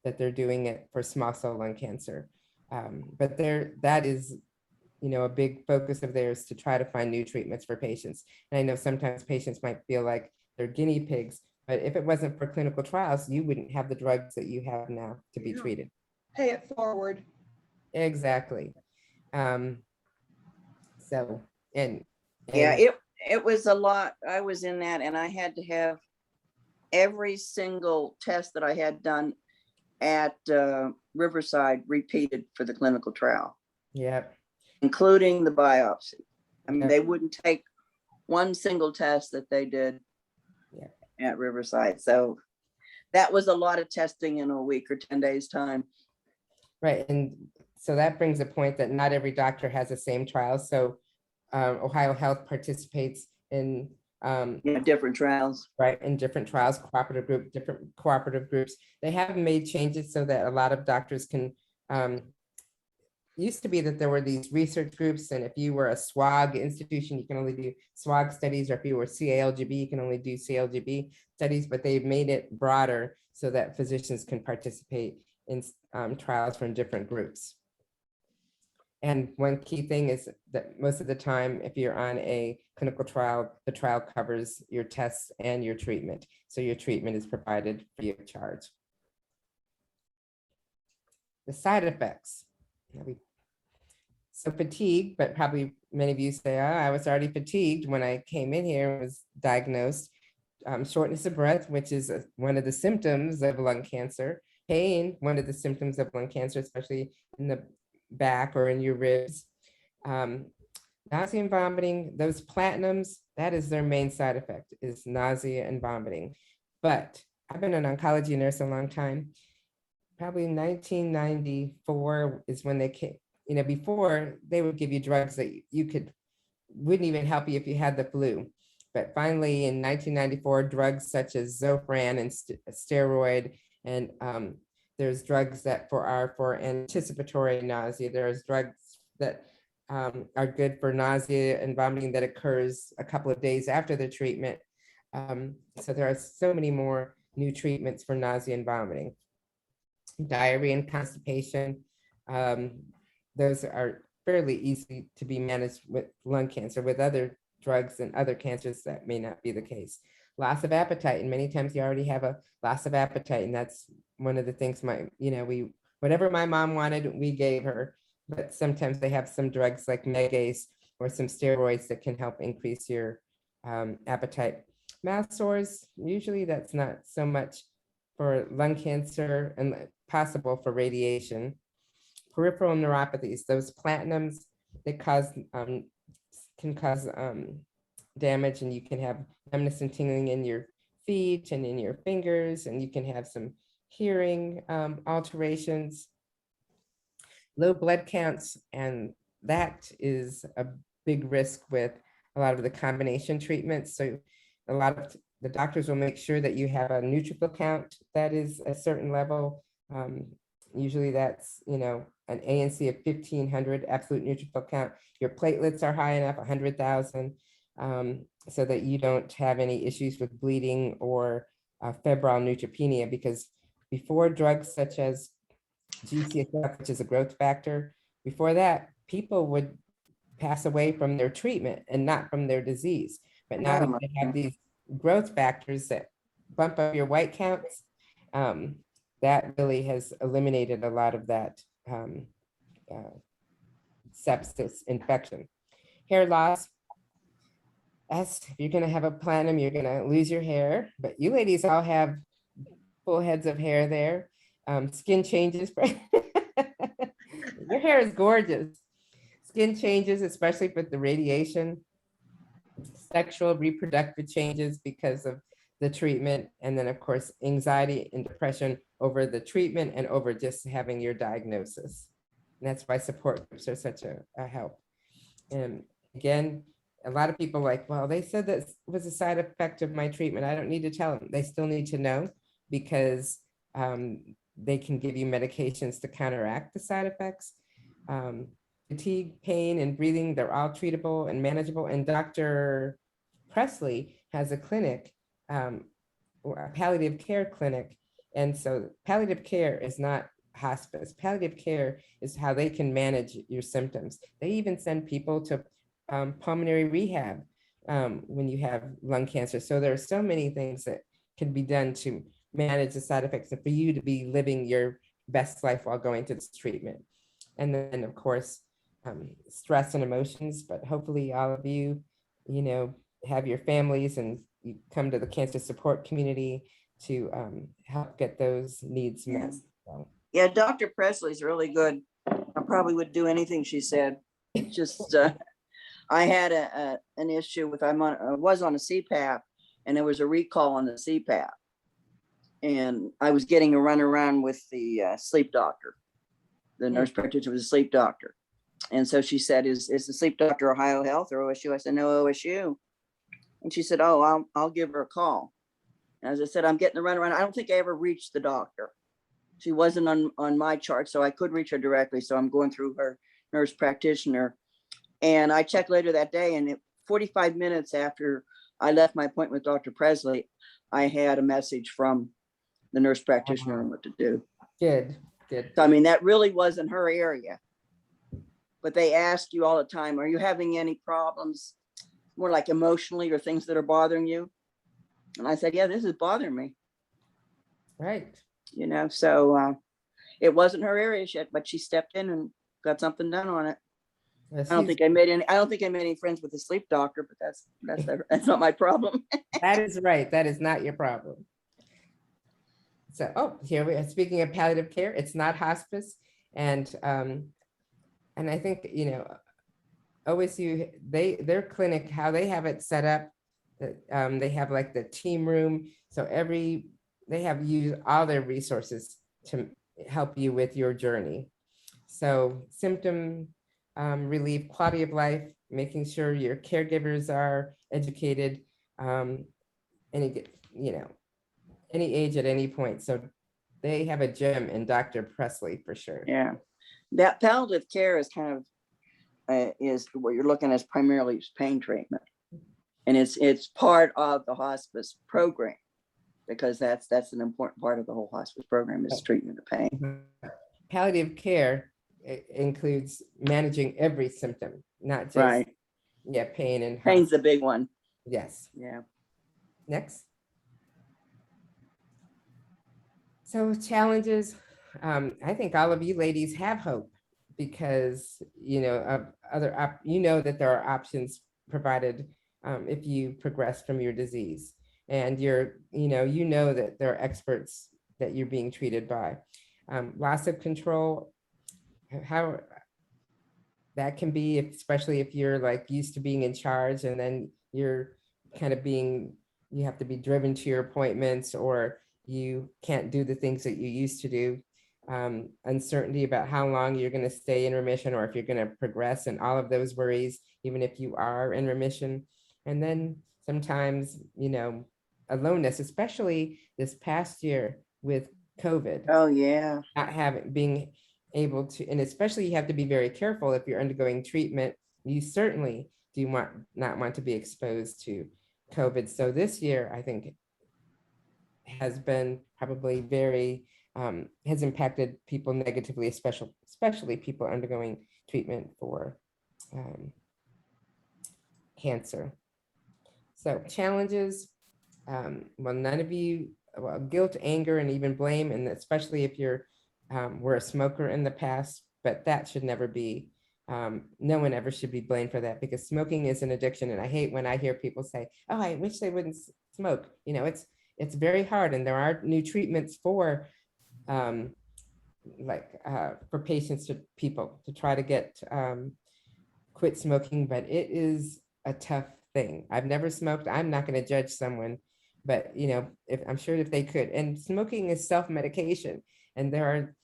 that they're doing it for small cell lung cancer. But that is, a big focus of theirs to try to find new treatments for patients. And I know sometimes patients might feel like they're guinea pigs, but if it wasn't for clinical trials, you wouldn't have the drugs that you have now to be treated. Pay it forward. Exactly. Yeah, it was a lot. I was in that, and I had to have every single test that I had done at Riverside repeated for the clinical trial. Yep. Including the biopsy. I mean, Yep. They wouldn't take one single test that they did at Riverside. So that was a lot of testing in a week or 10 days time. Right. And so that brings a point that not every doctor has the same trial. So Ohio Health participates in different trials. Right, in different trials, different cooperative groups. They have made changes so that a lot of doctors can, used to be that there were these research groups, and if you were a SWOG institution, you can only do SWOG studies, or if you were CALGB, you can only do CALGB studies, but they've made it broader so that physicians can participate in trials from different groups. And one key thing is that most of the time, if you're on a clinical trial, the trial covers your tests and your treatment. So your treatment is provided free of charge. The side effects. So fatigue, but probably many of you say, oh, I was already fatigued when I came in here and was diagnosed. Shortness of breath, which is one of the symptoms of lung cancer. Pain, one of the symptoms of lung cancer, especially in the back or in your ribs. Nausea and vomiting, those platinums, that is their main side effect, is nausea and vomiting. But I've been an oncology nurse a long time. Probably 1994 is when they came, before they would give you drugs that wouldn't even help you if you had the flu. But finally in 1994, drugs such as Zofran and steroid, and there's drugs that for anticipatory nausea. There's drugs that are good for nausea and vomiting that occurs a couple of days after the treatment. So there are so many more new treatments for nausea and vomiting. Diarrhea and constipation, those are fairly easy to be managed with lung cancer. With other drugs and other cancers, that may not be the case. Loss of appetite, and many times you already have a loss of appetite, and that's one of the things whatever my mom wanted, we gave her. But sometimes they have some drugs like Megace or some steroids that can help increase your appetite. Mouth sores, usually that's not so much for lung cancer and possible for radiation. Peripheral neuropathies, those platinums, they can cause damage, and you can have numbness and tingling in your feet and in your fingers, and you can have some hearing alterations. Low blood counts, and that is a big risk with a lot of the combination treatments. So a lot of the doctors will make sure that you have a neutrophil count that is a certain level. Usually that's, an ANC of 1,500 absolute neutrophil count. Your platelets are high enough, 100,000, so that you don't have any issues with bleeding or febrile neutropenia, because before drugs such as G-CSF, which is a growth factor, before that, people would pass away from their treatment and not from their disease. But now that they have these growth factors that bump up your white counts, that really has eliminated a lot of that sepsis infection. Hair loss, if you're going to have a platinum, you're going to lose your hair, but you ladies all have full heads of hair there. Skin changes. Your hair is gorgeous. Skin changes, especially with the radiation. Sexual reproductive changes because of the treatment. And then of course, anxiety and depression over the treatment and over just having your diagnosis. And that's why support groups are such a help. And again, a lot of people well, they said that was a side effect of my treatment. I don't need to tell them. They still need to know, because they can give you medications to counteract the side effects. Fatigue, pain, and breathing, they're all treatable and manageable. And Dr. Presley has a clinic, or a palliative care clinic. And so palliative care is not hospice. Palliative care is how they can manage your symptoms. They even send people to pulmonary rehab when you have lung cancer. So there are so many things that can be done to manage the side effects and for you to be living your best life while going to this treatment. And then of course, stress and emotions, but hopefully all of you, have your families and you come to the cancer support community to help get those needs met. So. Yeah, Dr. Presley's really good. I probably would do anything she said. Just, I had an issue with, I was on a CPAP, and there was a recall on the CPAP. And I was getting a runaround with the sleep doctor. The nurse practitioner was a sleep doctor. And so she said, is the sleep doctor Ohio Health or OSU? I said, no, OSU. And she said, oh, I'll give her a call. And as I said, I'm getting the runaround. I don't think I ever reached the doctor. She wasn't on my chart, so I could reach her directly. So I'm going through her nurse practitioner. And I checked later that day, and 45 minutes after I left my appointment with Dr. Presley, I had a message from the nurse practitioner on what to do. Good. So, I mean, that really wasn't her area. But they ask you all the time, are you having any problems, more like emotionally, or things that are bothering you? And I said, yeah, this is bothering me. Right. So it wasn't her area yet, but she stepped in and got something done on it. Yes, I don't think I made any friends with the sleep doctor, but that's not my problem. That is right. That is not your problem. So, here we are. Speaking of palliative care, it's not hospice. And I think, OSU, their clinic, how they have it set up, that they have like the team room. So they have used all their resources to help you with your journey. So symptom relief, quality of life, making sure your caregivers are educated, any, any age at any point. So they have a gem in Dr. Presley for sure. Yeah, that palliative care is kind of is what you're looking at is primarily pain treatment, and it's part of the hospice program, because that's an important part of the whole hospice program is treatment of pain. Palliative care includes managing every symptom, not just Right, pain and pain's the big one. yes. Yeah. Next. So challenges, I think all of you ladies have hope because, of other, that there are options provided if you progress from your disease, and that there are experts that you're being treated by. Loss of control, how that can be, especially if you're like used to being in charge and then you're kind of you have to be driven to your appointments, or you can't do the things that you used to do. Uncertainty about how long you're going to stay in remission or if you're going to progress, and all of those worries, even if you are in remission. And then sometimes, aloneness, especially this past year with COVID. Oh yeah. Not being able to, and especially you have to be very careful if you're undergoing treatment. You certainly do not want to be exposed to COVID. So this year, I think, has been probably has impacted people negatively, especially people undergoing treatment for cancer. So challenges, none of you, guilt, anger, and even blame, and especially if you're were a smoker in the past, but that should never be, no one ever should be blamed for that, because smoking is an addiction. And I hate when I hear people say, oh, I wish they wouldn't smoke. It's very hard, and there are new treatments for for patients, people to try to get quit smoking, but it is a tough thing. I've never smoked. I'm not going to judge someone, but I'm sure if they could. And smoking is self-medication, and there are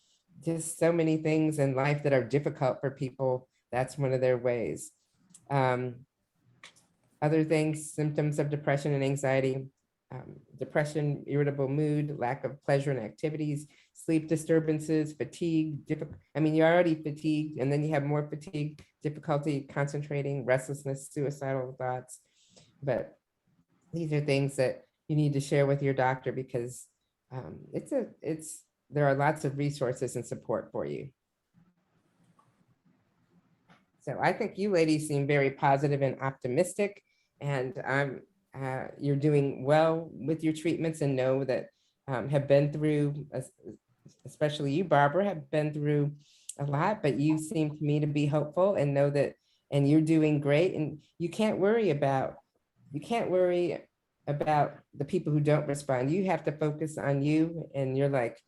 just so many things in life that are difficult for people. That's one of their ways. Other things, symptoms of depression and anxiety, depression, irritable mood, lack of pleasure in activities, sleep disturbances, fatigue, you're already fatigued, and then you have more fatigue, difficulty concentrating, restlessness, suicidal thoughts. But these are things that you need to share with your doctor, because there are lots of resources and support for you. So I think you ladies seem very positive and optimistic, and you're doing well with your treatments, and know that have been through, especially you, Barbara, have been through a lot, but you seem to me to be hopeful and know that, and you're doing great, and you can't worry about the people who don't respond. You have to focus on you, and you're like,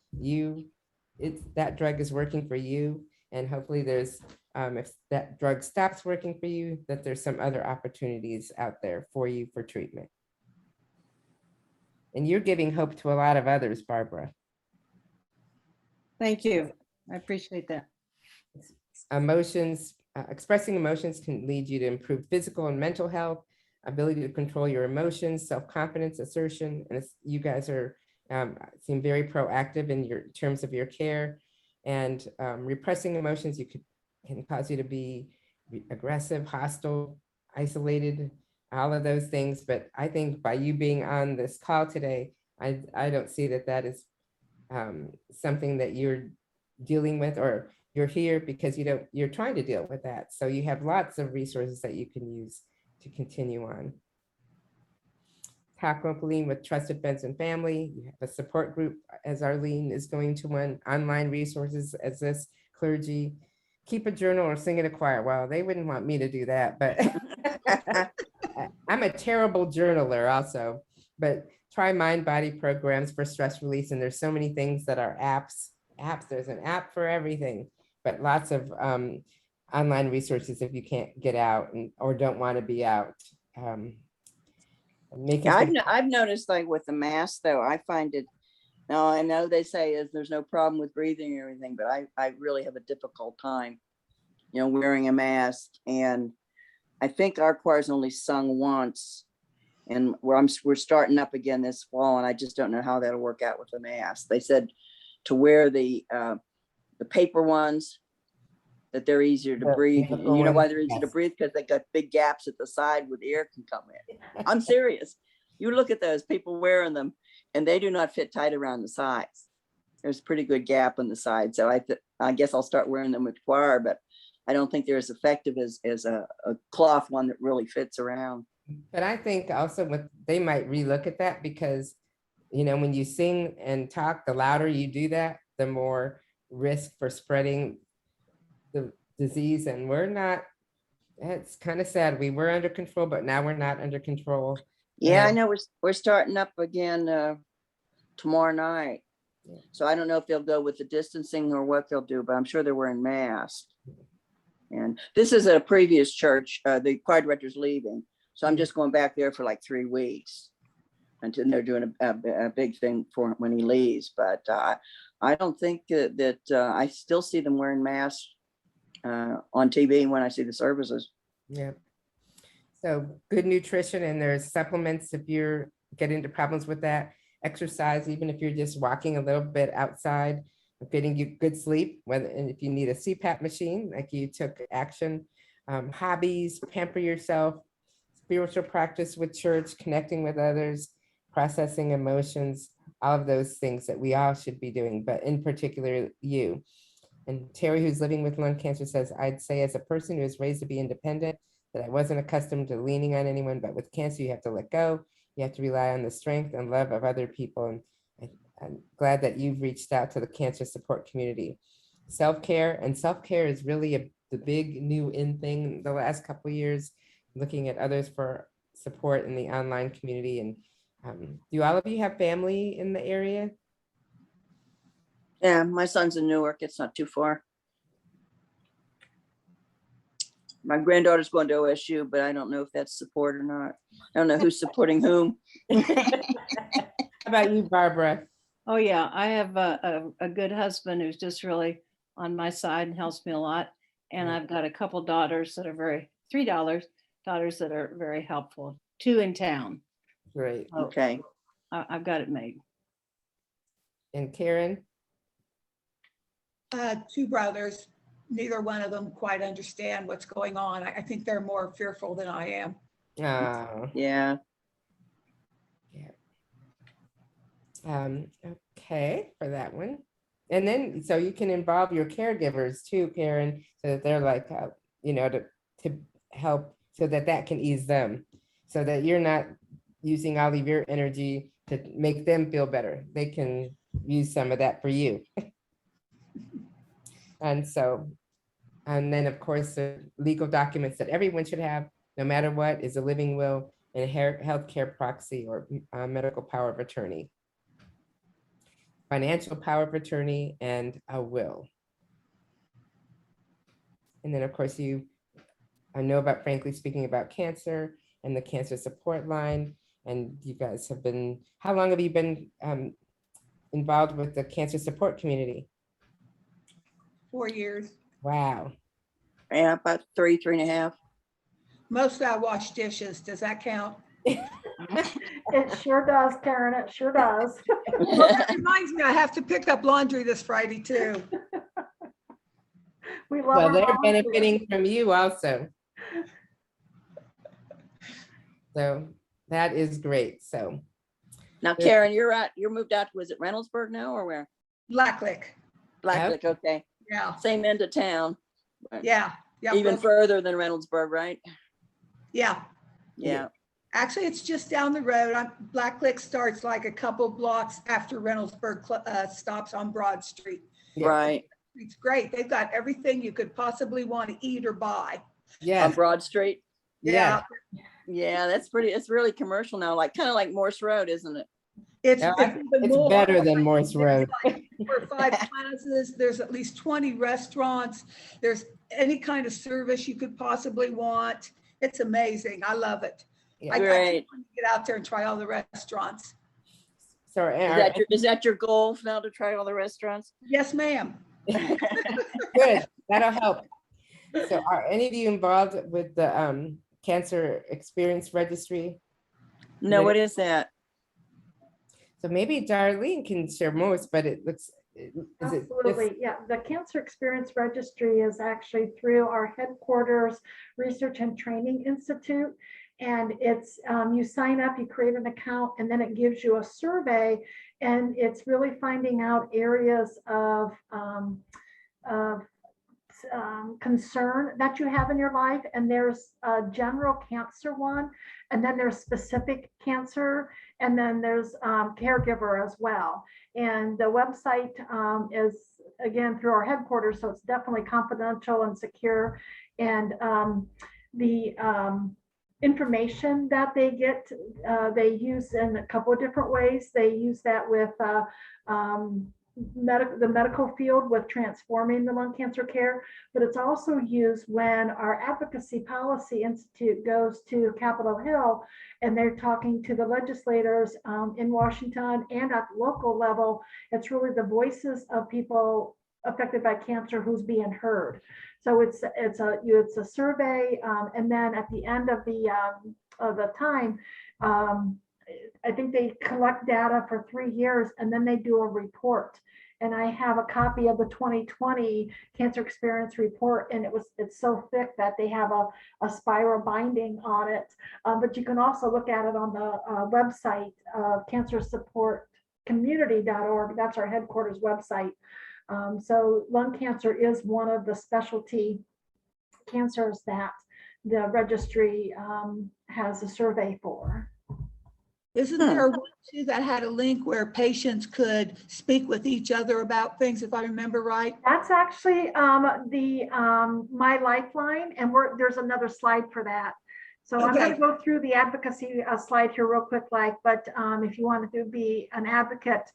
that drug is working for you, and hopefully there's, if that drug stops working for you, that there's some other opportunities out there for you for treatment. And you're giving hope to a lot of others, Barbara. Thank you. I appreciate that. Emotions, expressing emotions can lead you to improve physical and mental health, ability to control your emotions, self-confidence, assertion, and you guys are seem very proactive in your terms of your care. And repressing emotions can cause you to be aggressive, hostile, isolated, all of those things. But I think by you being on this call today, I don't see that is something that you're dealing with, or you're here because you're trying to deal with that. So you have lots of resources that you can use to continue on. Talk openly with trusted friends and family. You have a support group, as Arlene is going to one, online resources as this, clergy. Keep a journal or sing in a choir. Well, they wouldn't want me to do that, but I'm a terrible journaler also. But try mind-body programs for stress release. And there's so many things that are apps. There's an app for everything, but lots of online resources if you can't get out or don't want to be out. Making Yeah, sure- I've noticed like with the mask though, I find it, now I know they say is there's no problem with breathing or everything, but I really have a difficult time, wearing a mask. And I think our choir's only sung once, and we're starting up again this fall, and I just don't know how that'll work out with the mask. They said to wear the paper ones, that they're easier to The breathe. medical And you know why ones, they're easier to yes. breathe? Because they got big gaps at the side where the air can come in. I'm serious. You look at those people wearing them, and they do not fit tight around the sides. There's a pretty good gap on the side. So I guess I'll start wearing them with choir, but I don't think they're as effective as a cloth one that really fits around. But I think also they might relook at that because, when you sing and talk, the louder you do that, the more risk for spreading the disease. And it's kind of sad. We were under control, but now we're not under control. Yeah, I And- know we're starting up again tomorrow night. Yeah. So I don't know if they'll go with the distancing or what they'll do, but I'm sure they're wearing masks. And this is a previous church, the choir director's leaving. So I'm just going back there for like 3 weeks until they're doing a big thing for when he leaves. But I don't think that I still see them wearing masks on TV when I see the services. Yeah. So good nutrition, and there's supplements if you're getting into problems with that. Exercise, even if you're just walking a little bit outside, getting you good sleep, and if you need a CPAP machine, like you took action. Hobbies, pamper yourself, spiritual practice with church, connecting with others, processing emotions, all of those things that we all should be doing, but in particular you. And Terry, who's living with lung cancer, says, I'd say as a person who was raised to be independent, that I wasn't accustomed to leaning on anyone, but with cancer, you have to let go. You have to rely on the strength and love of other people. And I'm glad that you've reached out to the cancer support community. Self-care is really the big new in thing the last couple of years, looking at others for support in the online community. And do all of you have family in the area? Yeah, my son's in Newark. It's not too far. My granddaughter's going to OSU, but I don't know if that's support or not. I don't know who's supporting whom. How about you, Barbara? Oh, yeah, I have a good husband who's just really on my side and helps me a lot. And I've got a couple daughters that are daughters that are very helpful, 2 in town. Great. So Okay. I've got it made. And Karen? 2 brothers. Neither one of them quite understand what's going on. I think they're more fearful than I am. Yeah. Okay, for that one. And then, so you can involve your caregivers too, Karen, so that they're like, to help so that can ease them, so that you're not using all of your energy to make them feel better. They can use some of that for you. And then of course, the legal documents that everyone should have, no matter what, is a living will and a healthcare proxy or medical power of attorney, financial power of attorney, and a will. And then of course, I know about Frankly Speaking About Cancer and the cancer support line. And you guys have been, how long have you been involved with the cancer support community? 4 years. Wow. Yeah, about 3.5. Mostly I wash dishes. Does that count? It sure does, Karen. It sure does. Well, that reminds me, I have to pick up laundry this Friday too. We love Well, our they're volunteers. benefiting from you also. So that is great. So Now, Karen, you're moved out, was it Reynoldsburg now or where? Blacklick. Blacklick, okay. Yeah, Same end of town. yeah, yeah. Even both- further than Reynoldsburg, right? Yeah, Yeah. actually, it's just down the road. Blacklick starts like a couple blocks after Reynoldsburg stops on Broad Street. Yeah. Right. It's great. They've got everything you could possibly want to eat or buy. On yes, Broad Street. yes, Yeah, that's pretty, it's really commercial now, like kind of like Morse Road, isn't it? It's No, it's even it's more. better than Morse There's Road. like 4 or 5 plazas. There's at least 20 restaurants. There's any kind of service you could possibly want. It's amazing. I love it. Yeah. I keep Great. wanting to get out there and try all the restaurants. So Is that your goal now, to try all the restaurants? Yes, ma'am. good, that'll help. So are any of you involved with the Cancer Experience Registry? No, what is that? So maybe Darlene can share more, but it looks, is it just- Absolutely, yeah. The Cancer Experience Registry is actually through our headquarters Research and Training Institute. And it's, you sign up, you create an account, and then it gives you a survey. And it's really finding out areas of concern that you have in your life. And there's a general cancer one, and then there's specific cancer, and then there's caregiver as well. And the website is, again, through our headquarters, so it's definitely confidential and secure. And the information that they get, they use in a couple of different ways. They use that with the medical field with transforming the lung cancer care, but it's also used when our Advocacy Policy Institute goes to Capitol Hill and they're talking to the legislators in Washington and at the local level. It's really the voices of people affected by cancer who's being heard. So it's a survey, and then at the end of the time, I think they collect data for 3 years and then they do a report. And I have a copy of the 2020 Cancer Experience Report, and it's so thick that they have a spiral binding on it. But you can also look at it on the website of cancersupportcommunity.org. That's our headquarters website. So lung cancer is one of the specialty cancers that the registry has a survey for. Isn't there one too that had a link where patients could speak with each other about things, if I remember right? That's actually the My Lifeline, and there's another slide for that. So I'm going to go through the advocacy slide here real quick, but if you wanted to be an advocate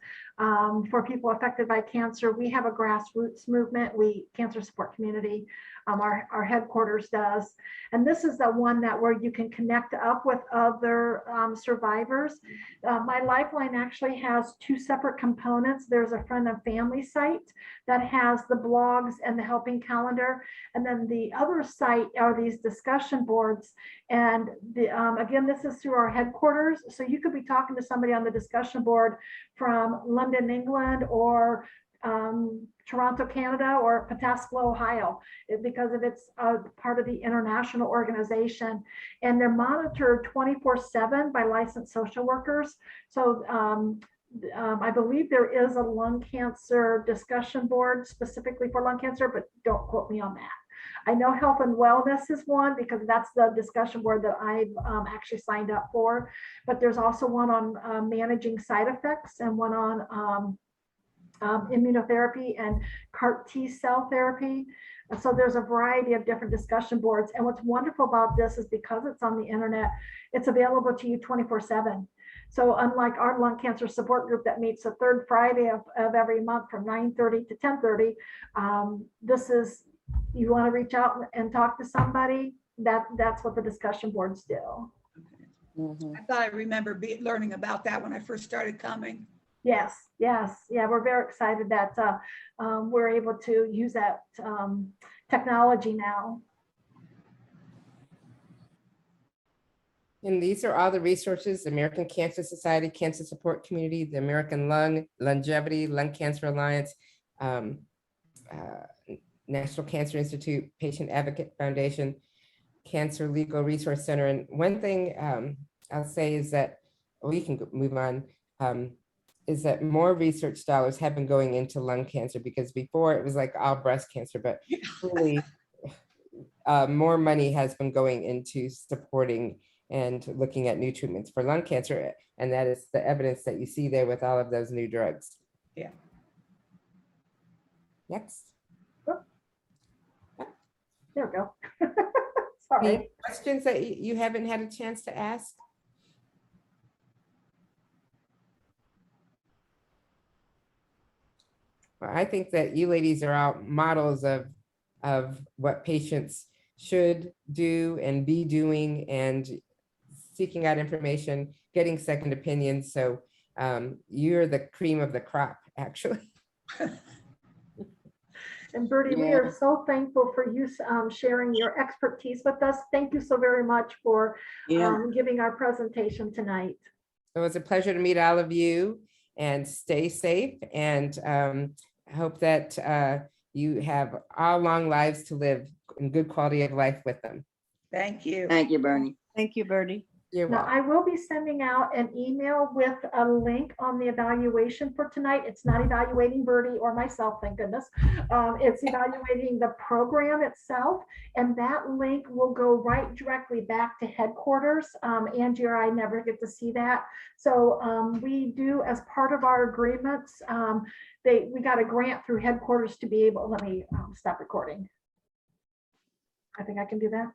for people affected by cancer, we have a grassroots movement. Cancer Support Community, our headquarters does. And this is the one where you can connect up with other survivors. My Lifeline actually has 2 separate components. There's a friend and family site that has the blogs and the helping calendar. And then the other site are these discussion boards. And again, this is through our headquarters. So you could be talking to somebody on the discussion board from London, England, or Toronto, Canada, or Pataskla, Ohio, because it's part of the international organization. And they're monitored 24/7 by licensed social workers. So I believe there is a lung cancer discussion board specifically for lung cancer, but don't quote me on that. I know Health and Wellness is one because that's the discussion board that I've actually signed up for. But there's also one on managing side effects and one on immunotherapy and CAR T cell therapy. So there's a variety of different discussion boards. And what's wonderful about this is because it's on the internet, it's available to you 24/7. So unlike our lung cancer support group that meets the 3rd Friday of every month from 9:30 to 10:30, this is, you want to reach out and talk to somebody, that's what the discussion boards do. Mhm. I thought I remember learning about that when I first started coming. Yes, yeah, we're very excited that we're able to use that technology now. And these are all the resources: the American Cancer Society, Cancer Support Community, the American Longevity, Lung Cancer Alliance, National Cancer Institute, Patient Advocate Foundation, Cancer Legal Resource Center. And one thing I'll say is that, we can move on, is that more research dollars have been going into lung cancer, because before it was like all breast cancer, but really more money has been going into supporting and looking at new treatments for lung cancer. And that is the evidence that you see there with all of those new drugs. Yeah. Next. There we go. Sorry. Any questions that you haven't had a chance to ask? Well, I think that you ladies are all models of what patients should do and be doing, and seeking out information, getting second opinions. So you're the cream of the crop, actually. And Bertie, we Yeah. are so thankful for you sharing your expertise with us. Thank you so very much for Yeah. giving our presentation tonight. It was a pleasure to meet all of you, and stay safe, and I hope that you have all long lives to live in good quality of life with them. Thank you. Thank you, Bernie. Thank you, Bertie. You're Now, welcome. I will be sending out an email with a link on the evaluation for tonight. It's not evaluating Bertie or myself, thank goodness. It's evaluating the program itself, and that link will go right directly back to headquarters. Angie or I never get to see that. So we do, as part of our agreements, we got a grant through headquarters to be able, let me stop recording. I think I can do that.